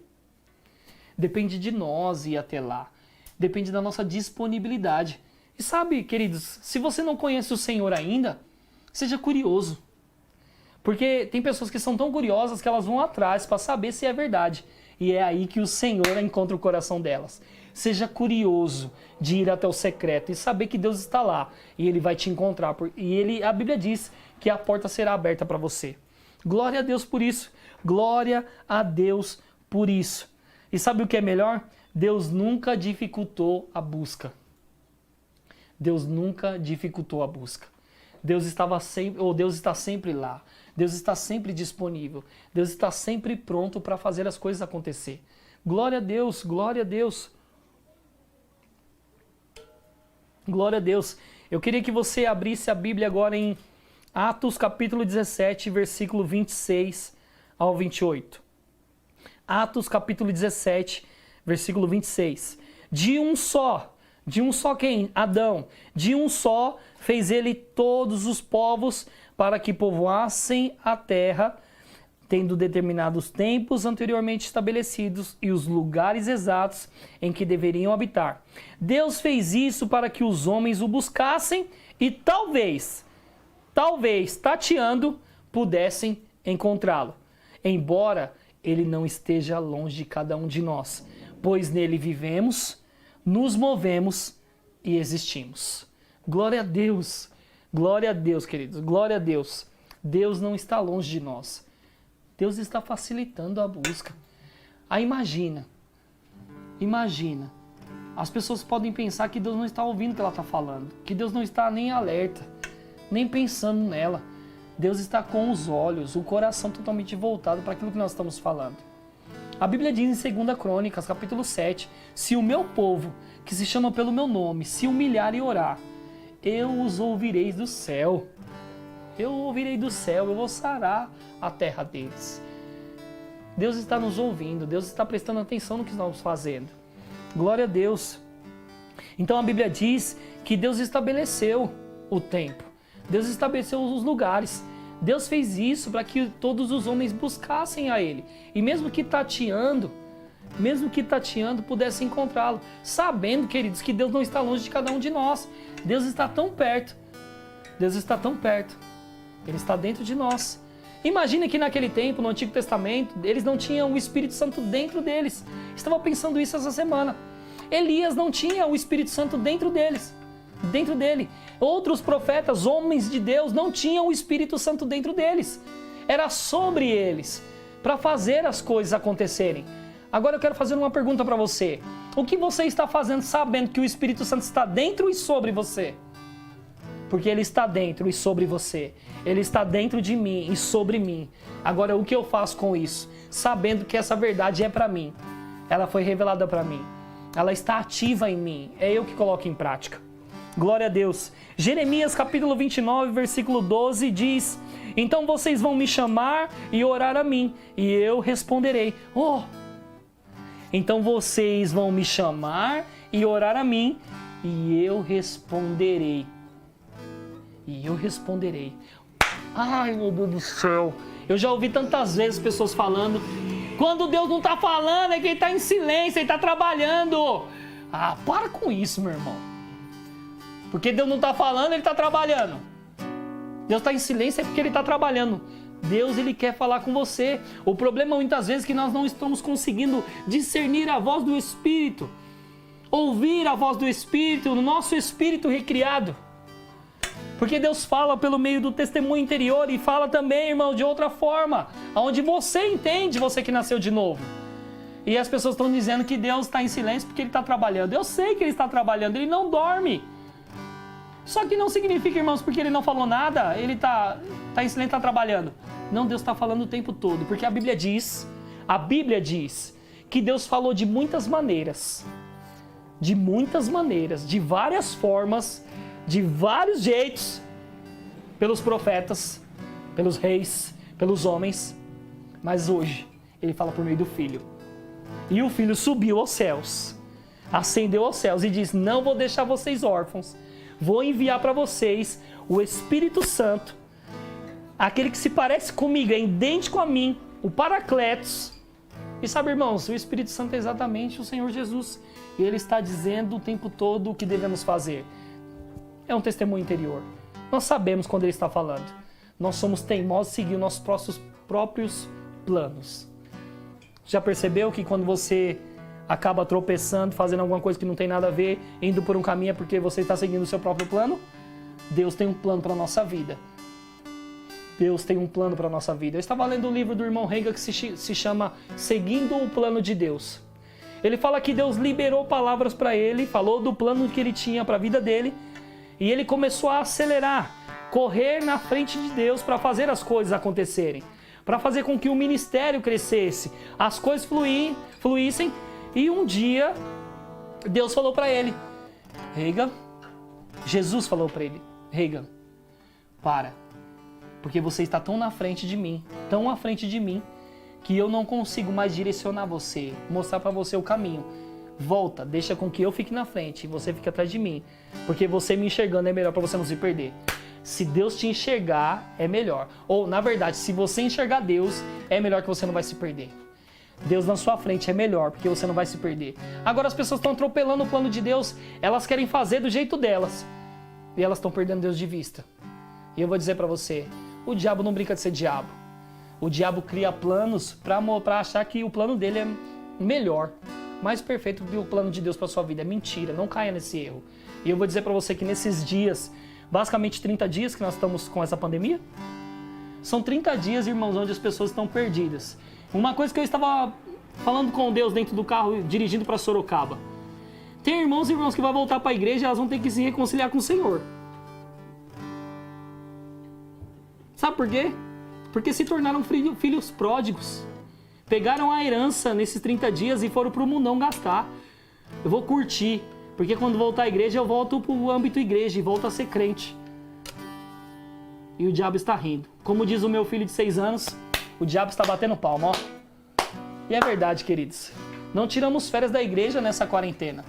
Depende de nós ir até lá. Depende da nossa disponibilidade. E sabe, queridos, se você não conhece o Senhor ainda, seja curioso. Porque tem pessoas que são tão curiosas que elas vão atrás para saber se é verdade. E é aí que o Senhor encontra o coração delas. Seja curioso de ir até o secreto e saber que Deus está lá. E Ele vai te encontrar. E a Bíblia diz que a porta será aberta para você. Glória a Deus por isso. Glória a Deus por isso. E sabe o que é melhor? Deus nunca dificultou a busca. Deus nunca dificultou a busca. Deus está sempre lá. Deus está sempre disponível. Deus está sempre pronto para fazer as coisas acontecer. Glória a Deus, glória a Deus. Glória a Deus. Eu queria que você abrisse a Bíblia agora em Atos capítulo 17, versículo 26 ao 28. Atos capítulo 17, versículo 26. De um só quem? Adão. De um só fez ele todos os povos para que povoassem a terra, tendo determinados tempos anteriormente estabelecidos e os lugares exatos em que deveriam habitar. Deus fez isso para que os homens o buscassem e talvez, tateando, pudessem encontrá-lo. Embora ele não esteja longe de cada um de nós, pois nele vivemos, nos movemos e existimos. Glória a Deus, queridos, glória a Deus. Deus não está longe de nós. Deus está facilitando a busca. Aí imagina, Imagina, as pessoas podem pensar que Deus não está ouvindo o que ela está falando, que Deus não está nem alerta, nem pensando nela. Deus está com os olhos, o coração totalmente voltado para aquilo que nós estamos falando. A Bíblia diz em 2 Crônicas, capítulo 7, se o meu povo, que se chama pelo meu nome, se humilhar e orar, eu os ouvirei do céu. Eu ouvirei do céu, eu vou sarar a terra deles. Deus está nos ouvindo, Deus está prestando atenção no que nós estamos fazendo. Glória a Deus. Então a Bíblia diz que Deus estabeleceu o tempo. Deus estabeleceu os lugares. Deus fez isso para que todos os homens buscassem a Ele. E mesmo que tateando, pudesse encontrá-lo. Sabendo, queridos, que Deus não está longe de cada um de nós. Deus está tão perto. Deus está tão perto. Ele está dentro de nós. Imagina que naquele tempo, no Antigo Testamento, eles não tinham o Espírito Santo dentro deles. Estava pensando isso essa semana. Elias não tinha o Espírito Santo dentro dele. Outros profetas, homens de Deus, não tinham o Espírito Santo dentro deles. Era sobre eles, para fazer as coisas acontecerem. Agora eu quero fazer uma pergunta para você. O que você está fazendo sabendo que o Espírito Santo está dentro e sobre você? Porque Ele está dentro e sobre você. Ele está dentro de mim e sobre mim. Agora, o que eu faço com isso? Sabendo que essa verdade é para mim. Ela foi revelada para mim. Ela está ativa em mim. É eu que coloco em prática. Glória a Deus. Jeremias capítulo 29, versículo 12 diz: então vocês vão me chamar e orar a mim, e eu responderei. Então vocês vão me chamar e orar a mim, e eu responderei. Ai, meu Deus do céu. Eu já ouvi tantas vezes pessoas falando, quando Deus não está falando é que Ele está em silêncio, Ele está trabalhando. Para com isso, meu irmão. Porque Deus não está falando, Ele está trabalhando. Deus está em silêncio é porque Ele está trabalhando. Deus, Ele quer falar com você. O problema muitas vezes é que nós não estamos conseguindo discernir a voz do Espírito. Ouvir a voz do Espírito, no nosso espírito recriado. Porque Deus fala pelo meio do testemunho interior e fala também, irmão, de outra forma. Onde você entende, você que nasceu de novo. E as pessoas estão dizendo que Deus está em silêncio porque Ele está trabalhando. Eu sei que Ele está trabalhando, Ele não dorme. Só que não significa, irmãos, porque Ele não falou nada, Ele está em silêncio, está trabalhando. Não, Deus está falando o tempo todo. Porque a Bíblia diz que Deus falou de muitas maneiras. De várias formas, de vários jeitos, pelos profetas, pelos reis, pelos homens, mas hoje Ele fala por meio do Filho. E o Filho subiu aos céus, ascendeu aos céus e diz: não vou deixar vocês órfãos, vou enviar para vocês o Espírito Santo, aquele que se parece comigo, é idêntico a mim, o Paracletos. E sabe, irmãos, o Espírito Santo é exatamente o Senhor Jesus, e Ele está dizendo o tempo todo o que devemos fazer. É um testemunho interior. Nós sabemos quando Ele está falando. Nós somos teimosos em seguir nossos próprios planos. Já percebeu que quando você acaba tropeçando, fazendo alguma coisa que não tem nada a ver, indo por um caminho é porque você está seguindo o seu próprio plano? Deus tem um plano para a nossa vida. Deus tem um plano para a nossa vida. Eu estava lendo o livro do irmão Reagan que se chama Seguindo o Plano de Deus. Ele fala que Deus liberou palavras para ele, falou do plano que ele tinha para a vida dele, e ele começou a acelerar, correr na frente de Deus para fazer as coisas acontecerem, para fazer com que o ministério crescesse, as coisas fluíssem. E um dia, Deus falou para ele, Jesus falou para ele, Reagan, porque você está tão à frente de mim, que eu não consigo mais direcionar você, mostrar para você o caminho. Volta, deixa com que eu fique na frente e você fique atrás de mim. Porque você me enxergando é melhor para você não se perder. Se Deus te enxergar, é melhor. Ou, na verdade, se você enxergar Deus, é melhor que você não vai se perder. Deus na sua frente é melhor, porque você não vai se perder. Agora as pessoas estão atropelando o plano de Deus, elas querem fazer do jeito delas. E elas estão perdendo Deus de vista. E eu vou dizer para você, o diabo não brinca de ser diabo. O diabo cria planos para achar que o plano dele é melhor, mais perfeito que o plano de Deus para sua vida. É mentira, não caia nesse erro. E eu vou dizer para você que nesses dias, basicamente 30 dias que nós estamos com essa pandemia, são 30 dias, irmãos, onde as pessoas estão perdidas. Uma coisa que eu estava falando com Deus dentro do carro, dirigindo para Sorocaba. Tem irmãos e irmãs que vão voltar para a igreja e elas vão ter que se reconciliar com o Senhor. Sabe por quê? Porque se tornaram filhos pródigos. Pegaram a herança nesses 30 dias e foram para o mundão gastar. Eu vou curtir, porque quando voltar à igreja eu volto para o âmbito igreja e volto a ser crente. E o diabo está rindo. Como diz o meu filho de 6 anos, o diabo está batendo palma, ó. E é verdade, queridos. Não tiramos férias da igreja nessa quarentena.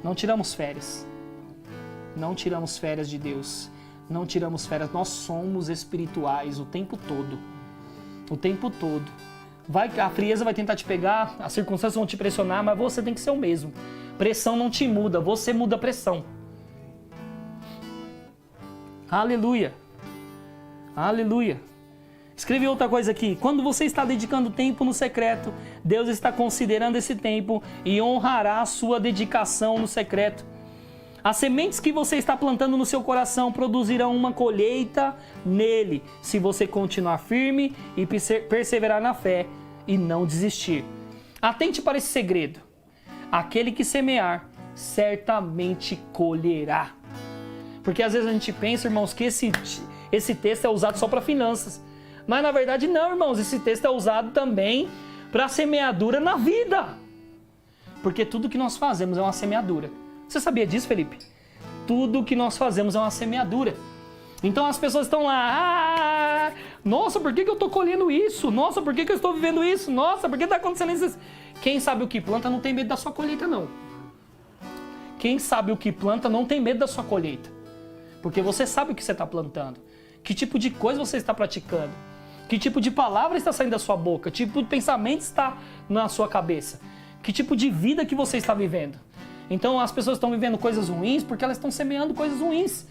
Não tiramos férias. Não tiramos férias de Deus. Não tiramos férias. Nós somos espirituais o tempo todo. O tempo todo. A frieza vai tentar te pegar, as circunstâncias vão te pressionar, mas você tem que ser o mesmo. Pressão não te muda, você muda a pressão. Aleluia. Aleluia. Escrevi outra coisa aqui. Quando você está dedicando tempo no secreto, Deus está considerando esse tempo e honrará a sua dedicação no secreto. As sementes que você está plantando no seu coração produzirão uma colheita nele, se você continuar firme e perseverar na fé e não desistir. Atente para esse segredo. Aquele que semear, certamente colherá. Porque às vezes a gente pensa, irmãos, que esse texto é usado só para finanças. Mas na verdade não, irmãos, esse texto é usado também para semeadura na vida. Porque tudo que nós fazemos é uma semeadura. Você sabia disso, Felipe? Tudo que nós fazemos é uma semeadura. Então as pessoas estão lá, nossa, por que eu estou colhendo isso? Nossa, por que eu estou vivendo isso? Nossa, por que está acontecendo isso? Quem sabe o que planta não tem medo da sua colheita, não. Quem sabe o que planta não tem medo da sua colheita. Porque você sabe o que você está plantando. Que tipo de coisa você está praticando. Que tipo de palavra está saindo da sua boca? Que tipo de pensamento está na sua cabeça? Que tipo de vida que você está vivendo? Então as pessoas estão vivendo coisas ruins porque elas estão semeando coisas ruins.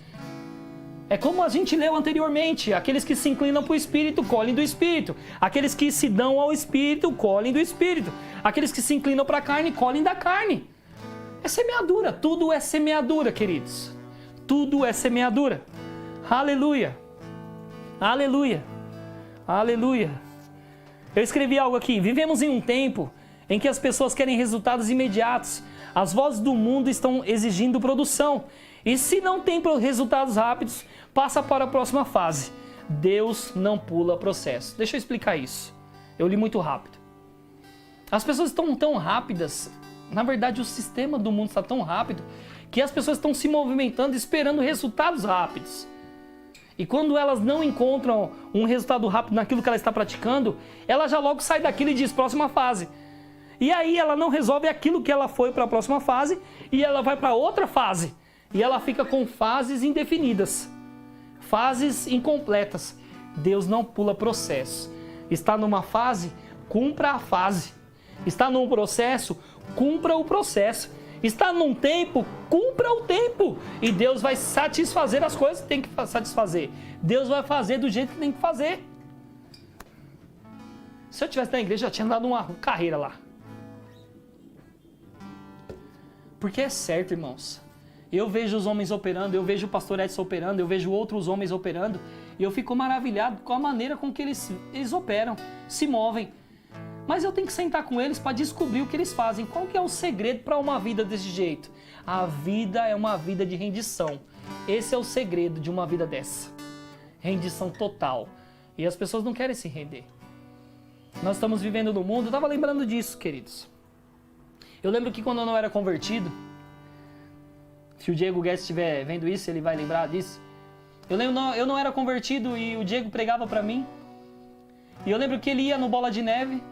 É como a gente leu anteriormente, aqueles que se inclinam para o Espírito, colhem do Espírito. Aqueles que se dão ao Espírito, colhem do Espírito. Aqueles que se inclinam para a carne, colhem da carne. É semeadura, tudo é semeadura, queridos. Tudo é semeadura. Aleluia. Aleluia. Aleluia. Eu escrevi algo aqui. Vivemos em um tempo em que as pessoas querem resultados imediatos. As vozes do mundo estão exigindo produção. E se não tem resultados rápidos, passa para a próxima fase. Deus não pula processo. Deixa eu explicar isso. Eu li muito rápido. As pessoas estão tão rápidas. Na verdade, o sistema do mundo está tão rápido que as pessoas estão se movimentando esperando resultados rápidos. E quando elas não encontram um resultado rápido naquilo que ela está praticando, ela já logo sai daquilo e diz próxima fase. E aí ela não resolve aquilo que ela foi para a próxima fase e ela vai para outra fase. E ela fica com fases indefinidas, fases incompletas. Deus não pula processo. Está numa fase, cumpra a fase. Está num processo, cumpra o processo. Está num tempo, cumpra o tempo. E Deus vai satisfazer as coisas que tem que satisfazer. Deus vai fazer do jeito que tem que fazer. Se eu estivesse na igreja, já tinha dado uma carreira lá. Porque é certo, irmãos. Eu vejo os homens operando, eu vejo o pastor Edson operando, eu vejo outros homens operando, e eu fico maravilhado com a maneira com que eles operam, se movem. Mas eu tenho que sentar com eles para descobrir o que eles fazem. Qual que é o segredo para uma vida desse jeito? A vida é uma vida de rendição. Esse é o segredo de uma vida dessa. Rendição total. E as pessoas não querem se render. Nós estamos vivendo no mundo, eu estava lembrando disso, queridos. Eu lembro que quando eu não era convertido, se o Diego Guedes estiver vendo isso, ele vai lembrar disso. Eu não era convertido e o Diego pregava para mim. E eu lembro que ele ia no Bola de Neve.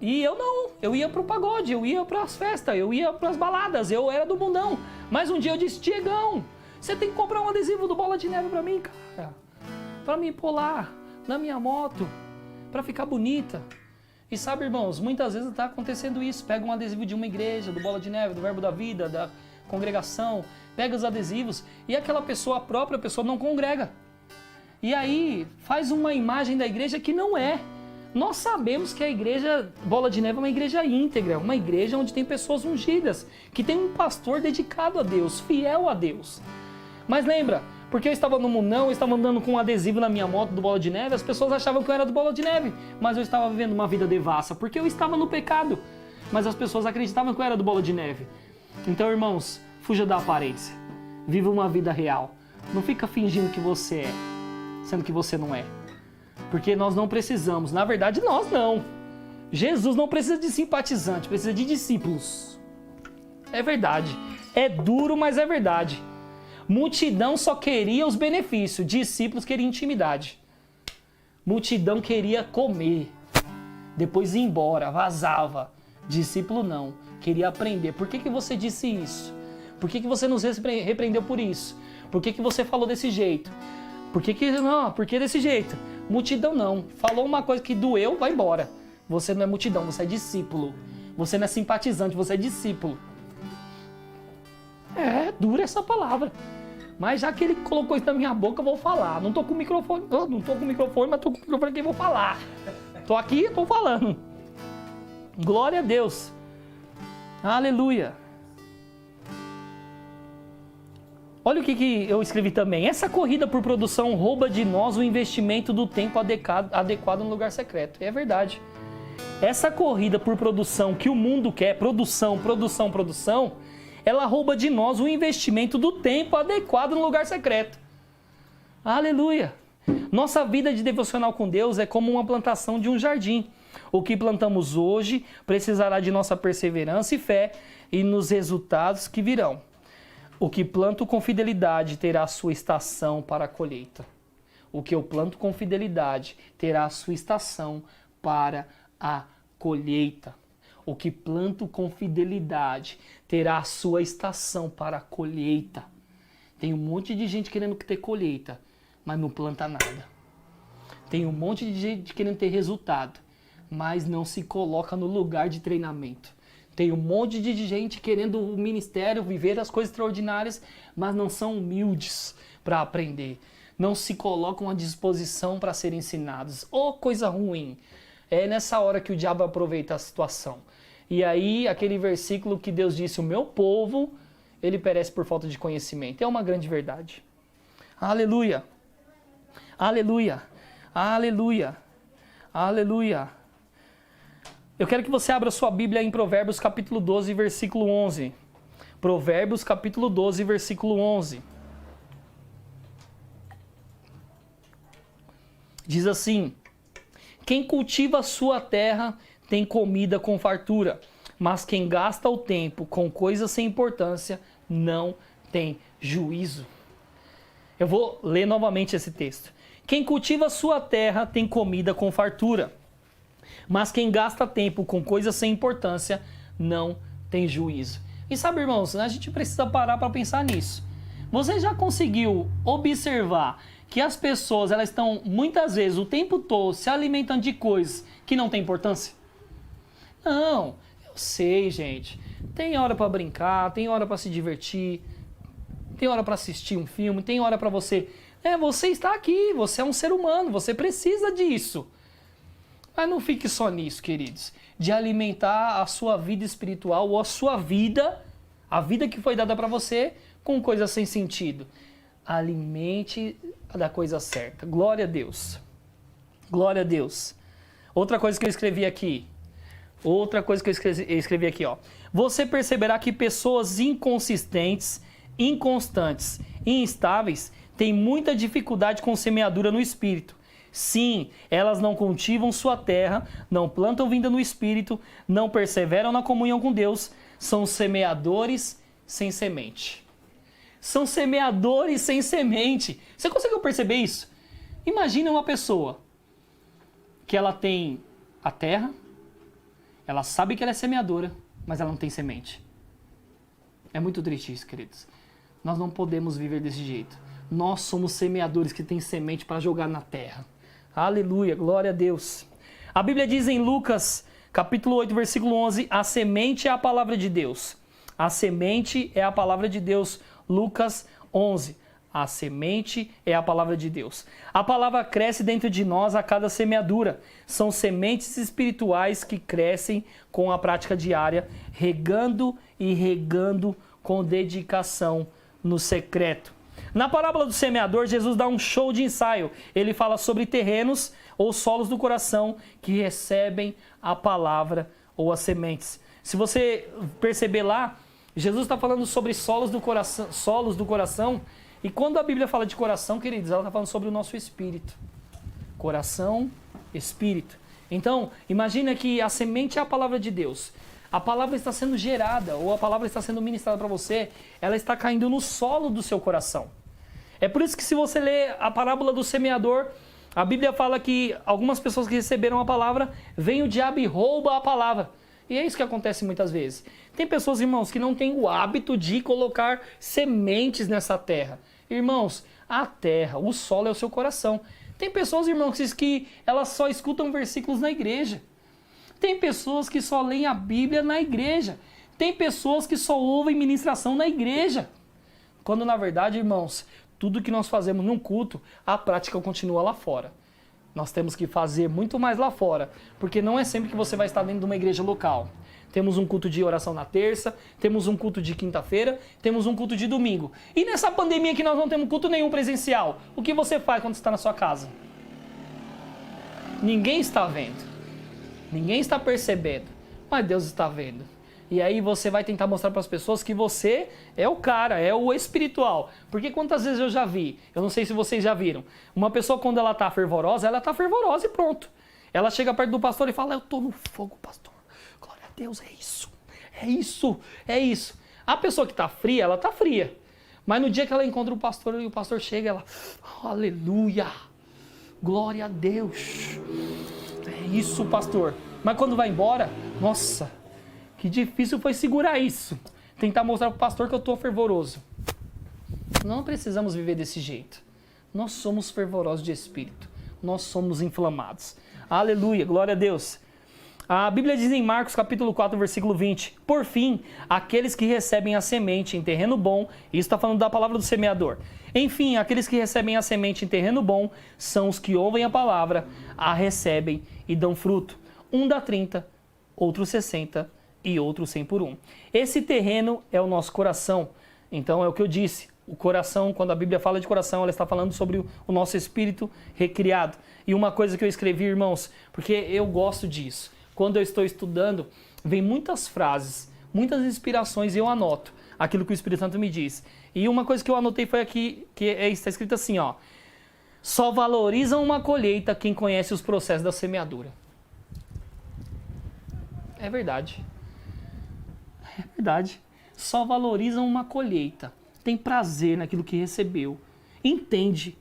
E eu não, eu ia pro pagode, eu ia pras festas, eu ia pras baladas, eu era do mundão. Mas um dia eu disse, Diegão, você tem que comprar um adesivo do Bola de Neve pra mim, cara. Pra mim pôr lá, na minha moto, pra ficar bonita. E sabe, irmãos, muitas vezes tá acontecendo isso. Pega um adesivo de uma igreja, do Bola de Neve, do Verbo da Vida, da congregação, pega os adesivos e aquela pessoa, a própria pessoa, não congrega. E aí faz uma imagem da igreja que não é. Nós sabemos que a igreja Bola de Neve é uma igreja íntegra, uma igreja onde tem pessoas ungidas, que tem um pastor dedicado a Deus, fiel a Deus. Mas lembra, Porque eu estava no mundão, eu estava andando com um adesivo na minha moto do Bola de Neve, as pessoas achavam que eu era do Bola de Neve, mas eu estava vivendo uma vida devassa, porque eu estava no pecado, mas as pessoas acreditavam que eu era do Bola de Neve. Então, irmãos, fuja da aparência, viva uma vida real, não fica fingindo que você é, sendo que você não é, porque nós não precisamos, na verdade nós não, Jesus não precisa de simpatizante, precisa de discípulos, é verdade, é duro, mas é verdade. Multidão só queria os benefícios, discípulos queriam intimidade. Multidão queria comer, depois ir embora, vazava. Discípulo não, queria aprender. Por que você disse isso? Por que você nos repreendeu por isso? Por que você falou desse jeito? Por que desse jeito? Multidão não, falou uma coisa que doeu, vai embora. Você não é multidão, você é discípulo. Você não é simpatizante, você é discípulo. É dura essa palavra. Mas já que ele colocou isso na minha boca, eu vou falar. Não tô com o microfone, mas tô com o microfone aqui e vou falar. Tô aqui e tô falando. Glória a Deus. Aleluia. Olha o que eu escrevi também. Essa corrida por produção rouba de nós o investimento do tempo adequado no lugar secreto. É verdade. Essa corrida por produção que o mundo quer, produção, ela rouba de nós o investimento do tempo adequado no lugar secreto. Aleluia! Nossa vida de devocional com Deus é como uma plantação de um jardim. O que plantamos hoje precisará de nossa perseverança e fé e nos resultados que virão. O que planto com fidelidade terá a sua estação para a colheita. O que eu planto com fidelidade terá a sua estação para a colheita. O que planto com fidelidade terá a sua estação para a colheita. Tem um monte de gente querendo ter colheita, mas não planta nada. Tem um monte de gente querendo ter resultado, mas não se coloca no lugar de treinamento. Tem um monte de gente querendo o ministério, viver as coisas extraordinárias, mas não são humildes para aprender. Não se colocam à disposição para serem ensinados. Oh, coisa ruim! É nessa hora que o diabo aproveita a situação. E aí, aquele versículo que Deus disse, o meu povo, ele perece por falta de conhecimento. É uma grande verdade. Aleluia. Aleluia. Aleluia. Aleluia. Eu quero que você abra sua Bíblia em Provérbios capítulo 12, versículo 11. Provérbios capítulo 12, versículo 11. Diz assim: quem cultiva a sua terra tem comida com fartura, mas quem gasta o tempo com coisas sem importância não tem juízo. Eu vou ler novamente esse texto. Quem cultiva a sua terra tem comida com fartura, mas quem gasta tempo com coisas sem importância não tem juízo. E sabe, irmãos, a gente precisa parar para pensar nisso. Você já conseguiu observar que as pessoas elas estão muitas vezes o tempo todo se alimentando de coisas que não têm importância? Não, eu sei, gente. Tem hora para brincar, tem hora para se divertir, tem hora para assistir um filme, tem hora para você... você está aqui, você é um ser humano, você precisa disso. Mas não fique só nisso, queridos. De alimentar a sua vida espiritual ou a sua vida, a vida que foi dada para você, com coisas sem sentido. Alimente da coisa certa. Glória a Deus. Glória a Deus. Outra coisa que eu escrevi aqui. Ó. Você perceberá que pessoas inconsistentes, inconstantes e instáveis têm muita dificuldade com semeadura no espírito. Sim, elas não cultivam sua terra, não plantam vinda no espírito, não perseveram na comunhão com Deus, são semeadores sem semente. São semeadores sem semente. Você conseguiu perceber isso? Imagina uma pessoa que ela tem a terra, ela sabe que ela é semeadora, mas ela não tem semente. É muito triste isso, queridos. Nós não podemos viver desse jeito. Nós somos semeadores que têm semente para jogar na terra. Aleluia, glória a Deus. A Bíblia diz em Lucas, capítulo 8, versículo 11, a semente é a palavra de Deus. A semente é a palavra de Deus. Lucas 11. A semente é a palavra de Deus. A palavra cresce dentro de nós a cada semeadura. São sementes espirituais que crescem com a prática diária, regando e regando com dedicação no secreto. Na parábola do semeador, Jesus dá um show de ensaio. Ele fala sobre terrenos ou solos do coração que recebem a palavra ou as sementes. Se você perceber lá, Jesus está falando sobre solos do coração. E quando a Bíblia fala de coração, queridos, ela está falando sobre o nosso espírito. Coração, espírito. Então, imagina que a semente é a palavra de Deus. A palavra está sendo gerada, ou a palavra está sendo ministrada para você, ela está caindo no solo do seu coração. É por isso que se você ler a parábola do semeador, a Bíblia fala que algumas pessoas que receberam a palavra, vem o diabo e rouba a palavra. E é isso que acontece muitas vezes. Tem pessoas, irmãos, que não têm o hábito de colocar sementes nessa terra. Irmãos, a terra, o solo é o seu coração. Tem pessoas, irmãos, que elas só escutam versículos na igreja. Tem pessoas que só leem a Bíblia na igreja. Tem pessoas que só ouvem ministração na igreja. Quando, na verdade, irmãos, tudo que nós fazemos num culto, a prática continua lá fora. Nós temos que fazer muito mais lá fora, porque não é sempre que você vai estar dentro de uma igreja local. Temos um culto de oração na terça, temos um culto de quinta-feira, temos um culto de domingo. E nessa pandemia que nós não temos culto nenhum presencial, o que você faz quando está na sua casa? Ninguém está vendo. Ninguém está percebendo, mas Deus está vendo. E aí você vai tentar mostrar para as pessoas que você é o cara, é o espiritual. Porque quantas vezes eu já vi, eu não sei se vocês já viram, uma pessoa quando ela está fervorosa e pronto. Ela chega perto do pastor e fala, eu estou no fogo, pastor. Glória a Deus, é isso, é isso, é isso. A pessoa que está fria, ela está fria. Mas no dia que ela encontra o pastor e o pastor chega, ela, aleluia, glória a Deus. É isso, pastor. Mas quando vai embora, nossa, que difícil foi segurar isso. Tentar mostrar para o pastor que eu estou fervoroso. Não precisamos viver desse jeito. Nós somos fervorosos de espírito. Nós somos inflamados. Aleluia, glória a Deus. A Bíblia diz em Marcos capítulo 4, versículo 20. Por fim, aqueles que recebem a semente em terreno bom, isso está falando da palavra do semeador. Enfim, aqueles que recebem a semente em terreno bom são os que ouvem a palavra, a recebem e dão fruto. Um dá 30, outro 60 e outro 100 por 1. Esse terreno é o nosso coração. Então é o que eu disse. O coração, quando a Bíblia fala de coração, ela está falando sobre o nosso espírito recriado. E uma coisa que eu escrevi, irmãos, porque eu gosto disso. Quando eu estou estudando, vem muitas frases, muitas inspirações e eu anoto aquilo que o Espírito Santo me diz. E uma coisa que eu anotei foi aqui, que está escrito assim, ó. Só valorizam uma colheita quem conhece os processos da semeadura. É verdade. É verdade. Só valorizam uma colheita. Tem prazer naquilo que recebeu. Entende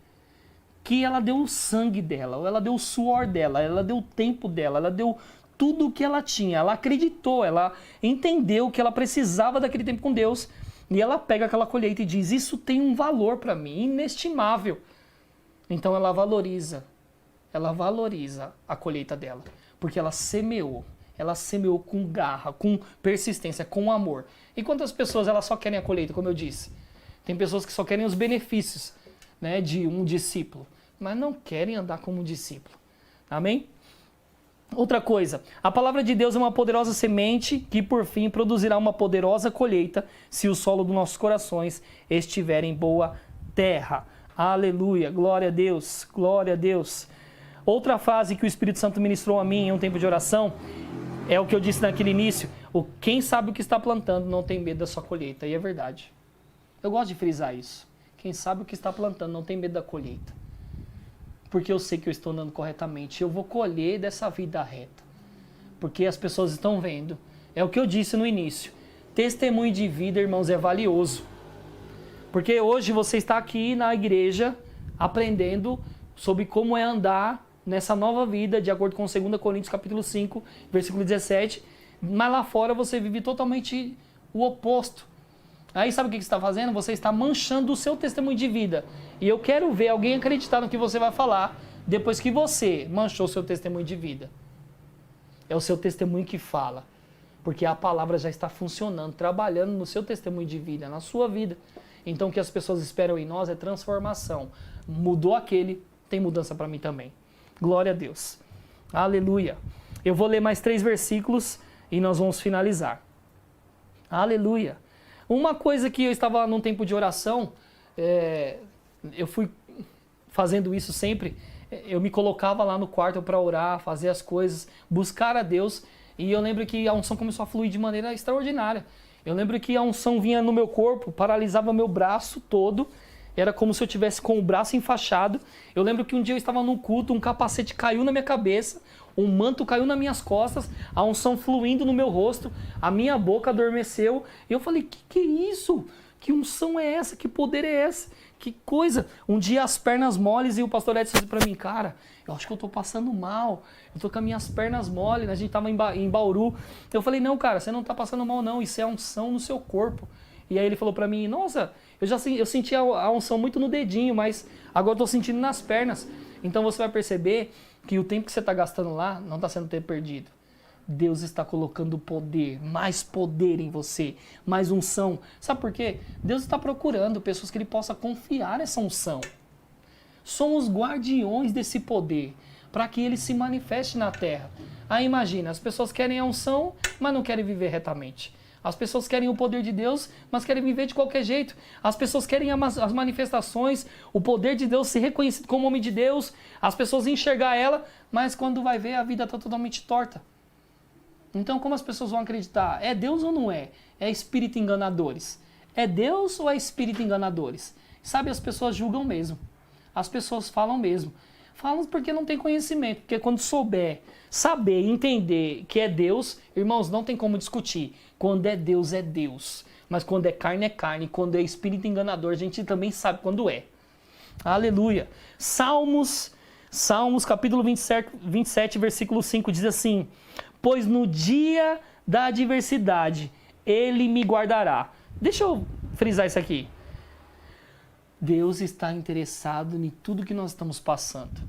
que ela deu o sangue dela, ela deu o suor dela, ela deu o tempo dela, ela deu tudo o que ela tinha. Ela acreditou, ela entendeu que ela precisava daquele tempo com Deus. E ela pega aquela colheita e diz, isso tem um valor para mim, inestimável. Então ela valoriza a colheita dela. Porque ela semeou com garra, com persistência, com amor. E quantas pessoas elas só querem a colheita, como eu disse? Tem pessoas que só querem os benefícios, né, de um discípulo, mas não querem andar como um discípulo. Amém? Outra coisa, a palavra de Deus é uma poderosa semente que por fim produzirá uma poderosa colheita se o solo dos nossos corações estiver em boa terra. Aleluia, glória a Deus, glória a Deus. Outra frase que o Espírito Santo ministrou a mim em um tempo de oração é o que eu disse naquele início. Quem sabe o que está plantando não tem medo da sua colheita. E é verdade. Eu gosto de frisar isso. Quem sabe o que está plantando não tem medo da colheita. Porque eu sei que eu estou andando corretamente. Eu vou colher dessa vida reta. Porque as pessoas estão vendo. É o que eu disse no início. Testemunho de vida, irmãos, é valioso. Porque hoje você está aqui na igreja aprendendo sobre como é andar nessa nova vida, de acordo com 2 Coríntios capítulo 5, versículo 17. Mas lá fora você vive totalmente o oposto. Aí sabe o que você está fazendo? Você está manchando o seu testemunho de vida. E eu quero ver alguém acreditar no que você vai falar depois que você manchou o seu testemunho de vida. É o seu testemunho que fala. Porque a palavra já está funcionando, trabalhando no seu testemunho de vida, na sua vida. Então o que as pessoas esperam em nós é transformação. Mudou aquele, tem mudança para mim também. Glória a Deus. Aleluia. Eu vou ler mais 3 versículos e nós vamos finalizar. Aleluia. Uma coisa que eu estava num tempo de oração, eu fui fazendo isso sempre. Eu me colocava lá no quarto para orar, fazer as coisas, buscar a Deus. E eu lembro que a unção começou a fluir de maneira extraordinária. Eu lembro que a unção vinha no meu corpo, paralisava meu braço todo. Era como se eu tivesse com o braço enfaixado. Eu lembro que um dia eu estava num culto, um capacete caiu na minha cabeça, um manto caiu nas minhas costas, a unção fluindo no meu rosto, a minha boca adormeceu. E eu falei, que é isso? Que unção é essa? Que poder é esse? Que coisa! Um dia as pernas moles e o pastor Edson disse pra mim, cara, eu acho que eu tô passando mal, eu tô com as minhas pernas moles, a gente tava em Bauru. Eu falei, não, cara, você não tá passando mal não, isso é unção no seu corpo. E aí ele falou pra mim, nossa, eu senti a unção muito no dedinho, mas agora eu tô sentindo nas pernas. Então você vai perceber que o tempo que você tá gastando lá não tá sendo tempo perdido. Deus está colocando poder, mais poder em você, mais unção. Sabe por quê? Deus está procurando pessoas que Ele possa confiar nessa unção. Somos guardiões desse poder, para que Ele se manifeste na terra. Aí imagina, as pessoas querem a unção, mas não querem viver retamente. As pessoas querem o poder de Deus, mas querem viver de qualquer jeito. As pessoas querem as manifestações, o poder de Deus ser reconhecido como homem de Deus, as pessoas enxergar ela, mas quando vai ver, a vida está totalmente torta. Então, como as pessoas vão acreditar? É Deus ou não é? É espírito enganadores. É Deus ou é espírito enganadores? Sabe, as pessoas julgam mesmo. As pessoas falam mesmo. Falam porque não tem conhecimento. Porque quando souber, saber, entender que é Deus, irmãos, não tem como discutir. Quando é Deus. Mas quando é carne, quando é espírito enganador, a gente também sabe quando é. Aleluia. Salmos capítulo 27, versículo 5, diz assim: pois no dia da adversidade, Ele me guardará. Deixa eu frisar isso aqui. Deus está interessado em tudo que nós estamos passando.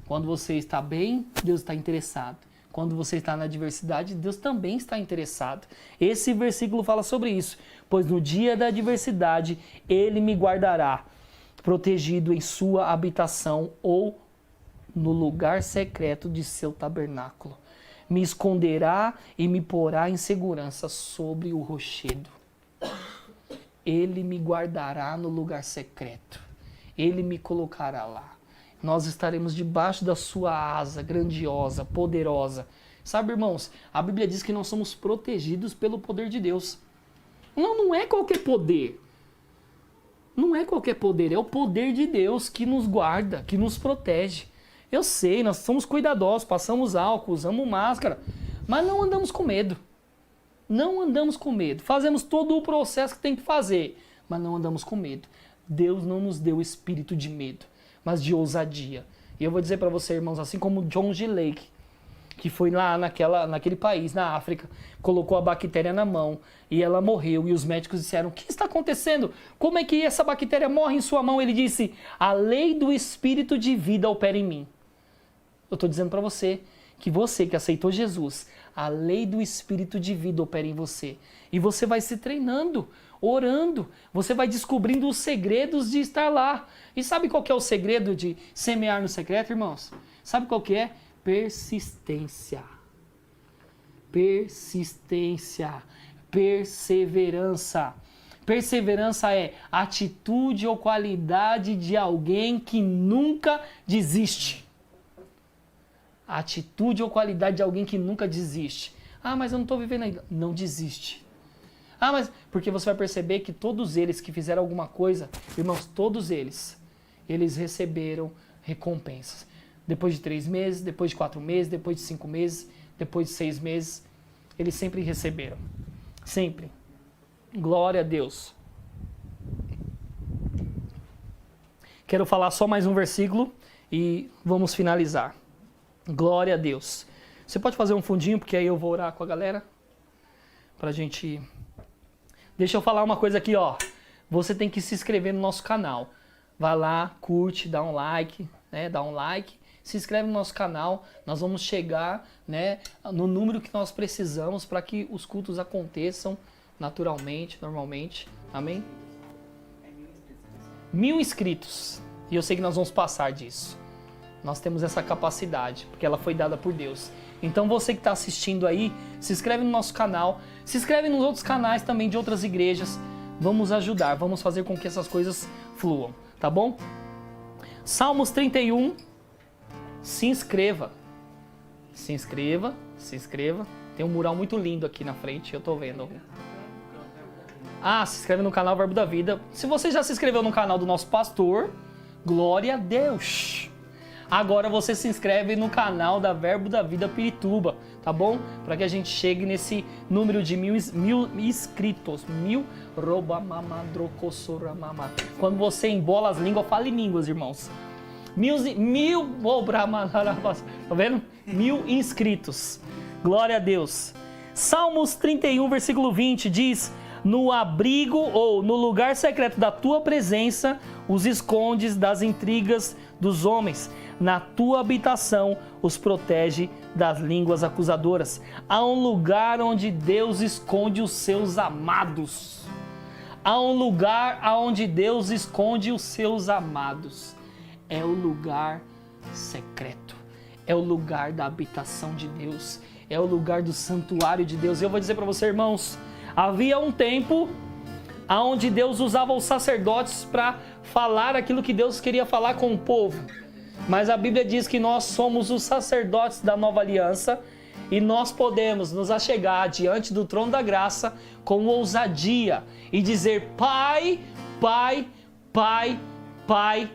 Quando você está bem, Deus está interessado. Quando você está na adversidade, Deus também está interessado. Esse versículo fala sobre isso. Pois no dia da adversidade, Ele me guardará, protegido em sua habitação ou no lugar secreto de seu tabernáculo. Me esconderá e me porá em segurança sobre o rochedo. Ele me guardará no lugar secreto. Ele me colocará lá. Nós estaremos debaixo da sua asa grandiosa, poderosa. Sabe, irmãos, a Bíblia diz que nós somos protegidos pelo poder de Deus. Não é qualquer poder. Não é qualquer poder, é o poder de Deus que nos guarda, que nos protege. Eu sei, nós somos cuidadosos, passamos álcool, usamos máscara, mas não andamos com medo. Não andamos com medo. Fazemos todo o processo que tem que fazer, mas não andamos com medo. Deus não nos deu espírito de medo, mas de ousadia. E eu vou dizer para você, irmãos, assim como John G. Lake, que foi lá naquele país, na África, colocou a bactéria na mão e ela morreu. E os médicos disseram, o que está acontecendo? Como é que essa bactéria morre em sua mão? Ele disse, a lei do espírito de vida opera em mim. Eu estou dizendo para você que aceitou Jesus, a lei do espírito de vida opera em você. E você vai se treinando, orando, você vai descobrindo os segredos de estar lá. E sabe qual que é o segredo de semear no secreto, irmãos? Sabe qual que é? Persistência. Persistência. Perseverança. Perseverança é atitude ou qualidade de alguém que nunca desiste. Atitude ou qualidade de alguém que nunca desiste. Ah, mas eu não estou vivendo ainda. Não desiste. Ah, mas... Porque você vai perceber que todos eles que fizeram alguma coisa, irmãos, todos eles receberam recompensas. Depois de 3 meses, depois de 4 meses, depois de 5 meses, depois de 6 meses, eles sempre receberam. Sempre. Glória a Deus. Quero falar só mais um versículo e vamos finalizar. Glória a Deus. Você pode fazer um fundinho, porque aí eu vou orar com a galera. Pra gente... Deixa eu falar uma coisa aqui, ó. Você tem que se inscrever no nosso canal. Vai lá, curte, dá um like, né? Dá um like. Se inscreve no nosso canal. Nós vamos chegar, né, no número que nós precisamos para que os cultos aconteçam naturalmente, normalmente. Amém? 1000 inscritos. E eu sei que nós vamos passar disso. Nós temos essa capacidade, porque ela foi dada por Deus. Então você que está assistindo aí, se inscreve no nosso canal, se inscreve nos outros canais também de outras igrejas, Vamos ajudar, vamos fazer com que essas coisas fluam, tá bom? Salmos 31, se inscreva. Se inscreva, se inscreva. Tem um mural muito lindo aqui na frente, eu tô vendo. Se inscreve no canal Verbo da Vida. Se você já se inscreveu no canal do nosso pastor, glória a Deus. Agora você se inscreve no canal da Verbo da Vida Pirituba, tá bom? Para que a gente chegue nesse número de mil inscritos. Quando você embola as línguas, fale línguas, irmãos. Tá vendo? 1000 inscritos. Glória a Deus. Salmos 31, versículo 20 diz: no abrigo ou no lugar secreto da tua presença os escondes das intrigas dos homens. Na tua habitação os protege das línguas acusadoras. Há um lugar onde Deus esconde os seus amados. Há um lugar onde Deus esconde os seus amados. É o lugar secreto. É o lugar da habitação de Deus. É o lugar do santuário de Deus. Eu vou dizer para você, irmãos, havia um tempo onde Deus usava os sacerdotes para falar aquilo que Deus queria falar com o povo. Mas a Bíblia diz que nós somos os sacerdotes da nova aliança e nós podemos nos achegar diante do trono da graça com ousadia e dizer: Pai, Pai, Pai, Pai,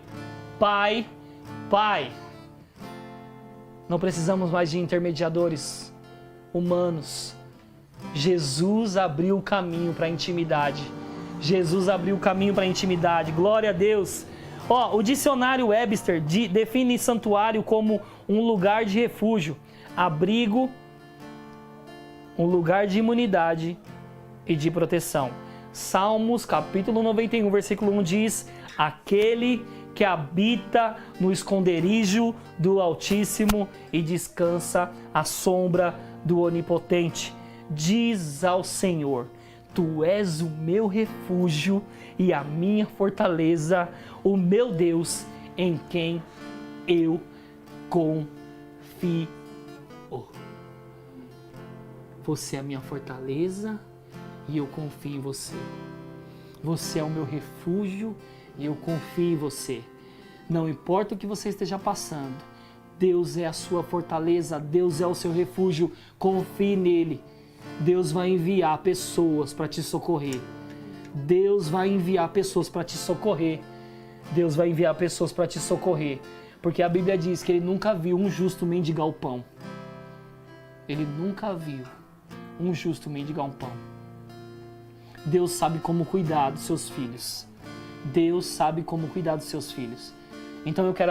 Pai, Pai. Não precisamos mais de intermediadores humanos. Jesus abriu o caminho para a intimidade. Jesus abriu o caminho para a intimidade. Glória a Deus. O dicionário Webster define santuário como um lugar de refúgio, abrigo, um lugar de imunidade e de proteção. Salmos, capítulo 91, versículo 1 diz: aquele que habita no esconderijo do Altíssimo e descansa à sombra do Onipotente, diz ao Senhor: Tu és o meu refúgio e a minha fortaleza, o meu Deus em quem eu confio. Você é a minha fortaleza e eu confio em você. Você é o meu refúgio e eu confio em você. Não importa o que você esteja passando, Deus é a sua fortaleza, Deus é o seu refúgio, confie nele. Deus vai enviar pessoas para te socorrer. Deus vai enviar pessoas para te socorrer. Deus vai enviar pessoas para te socorrer. Porque a Bíblia diz que ele nunca viu um justo mendigar o pão. Ele nunca viu um justo mendigar um pão. Deus sabe como cuidar dos seus filhos. Deus sabe como cuidar dos seus filhos. Então eu quero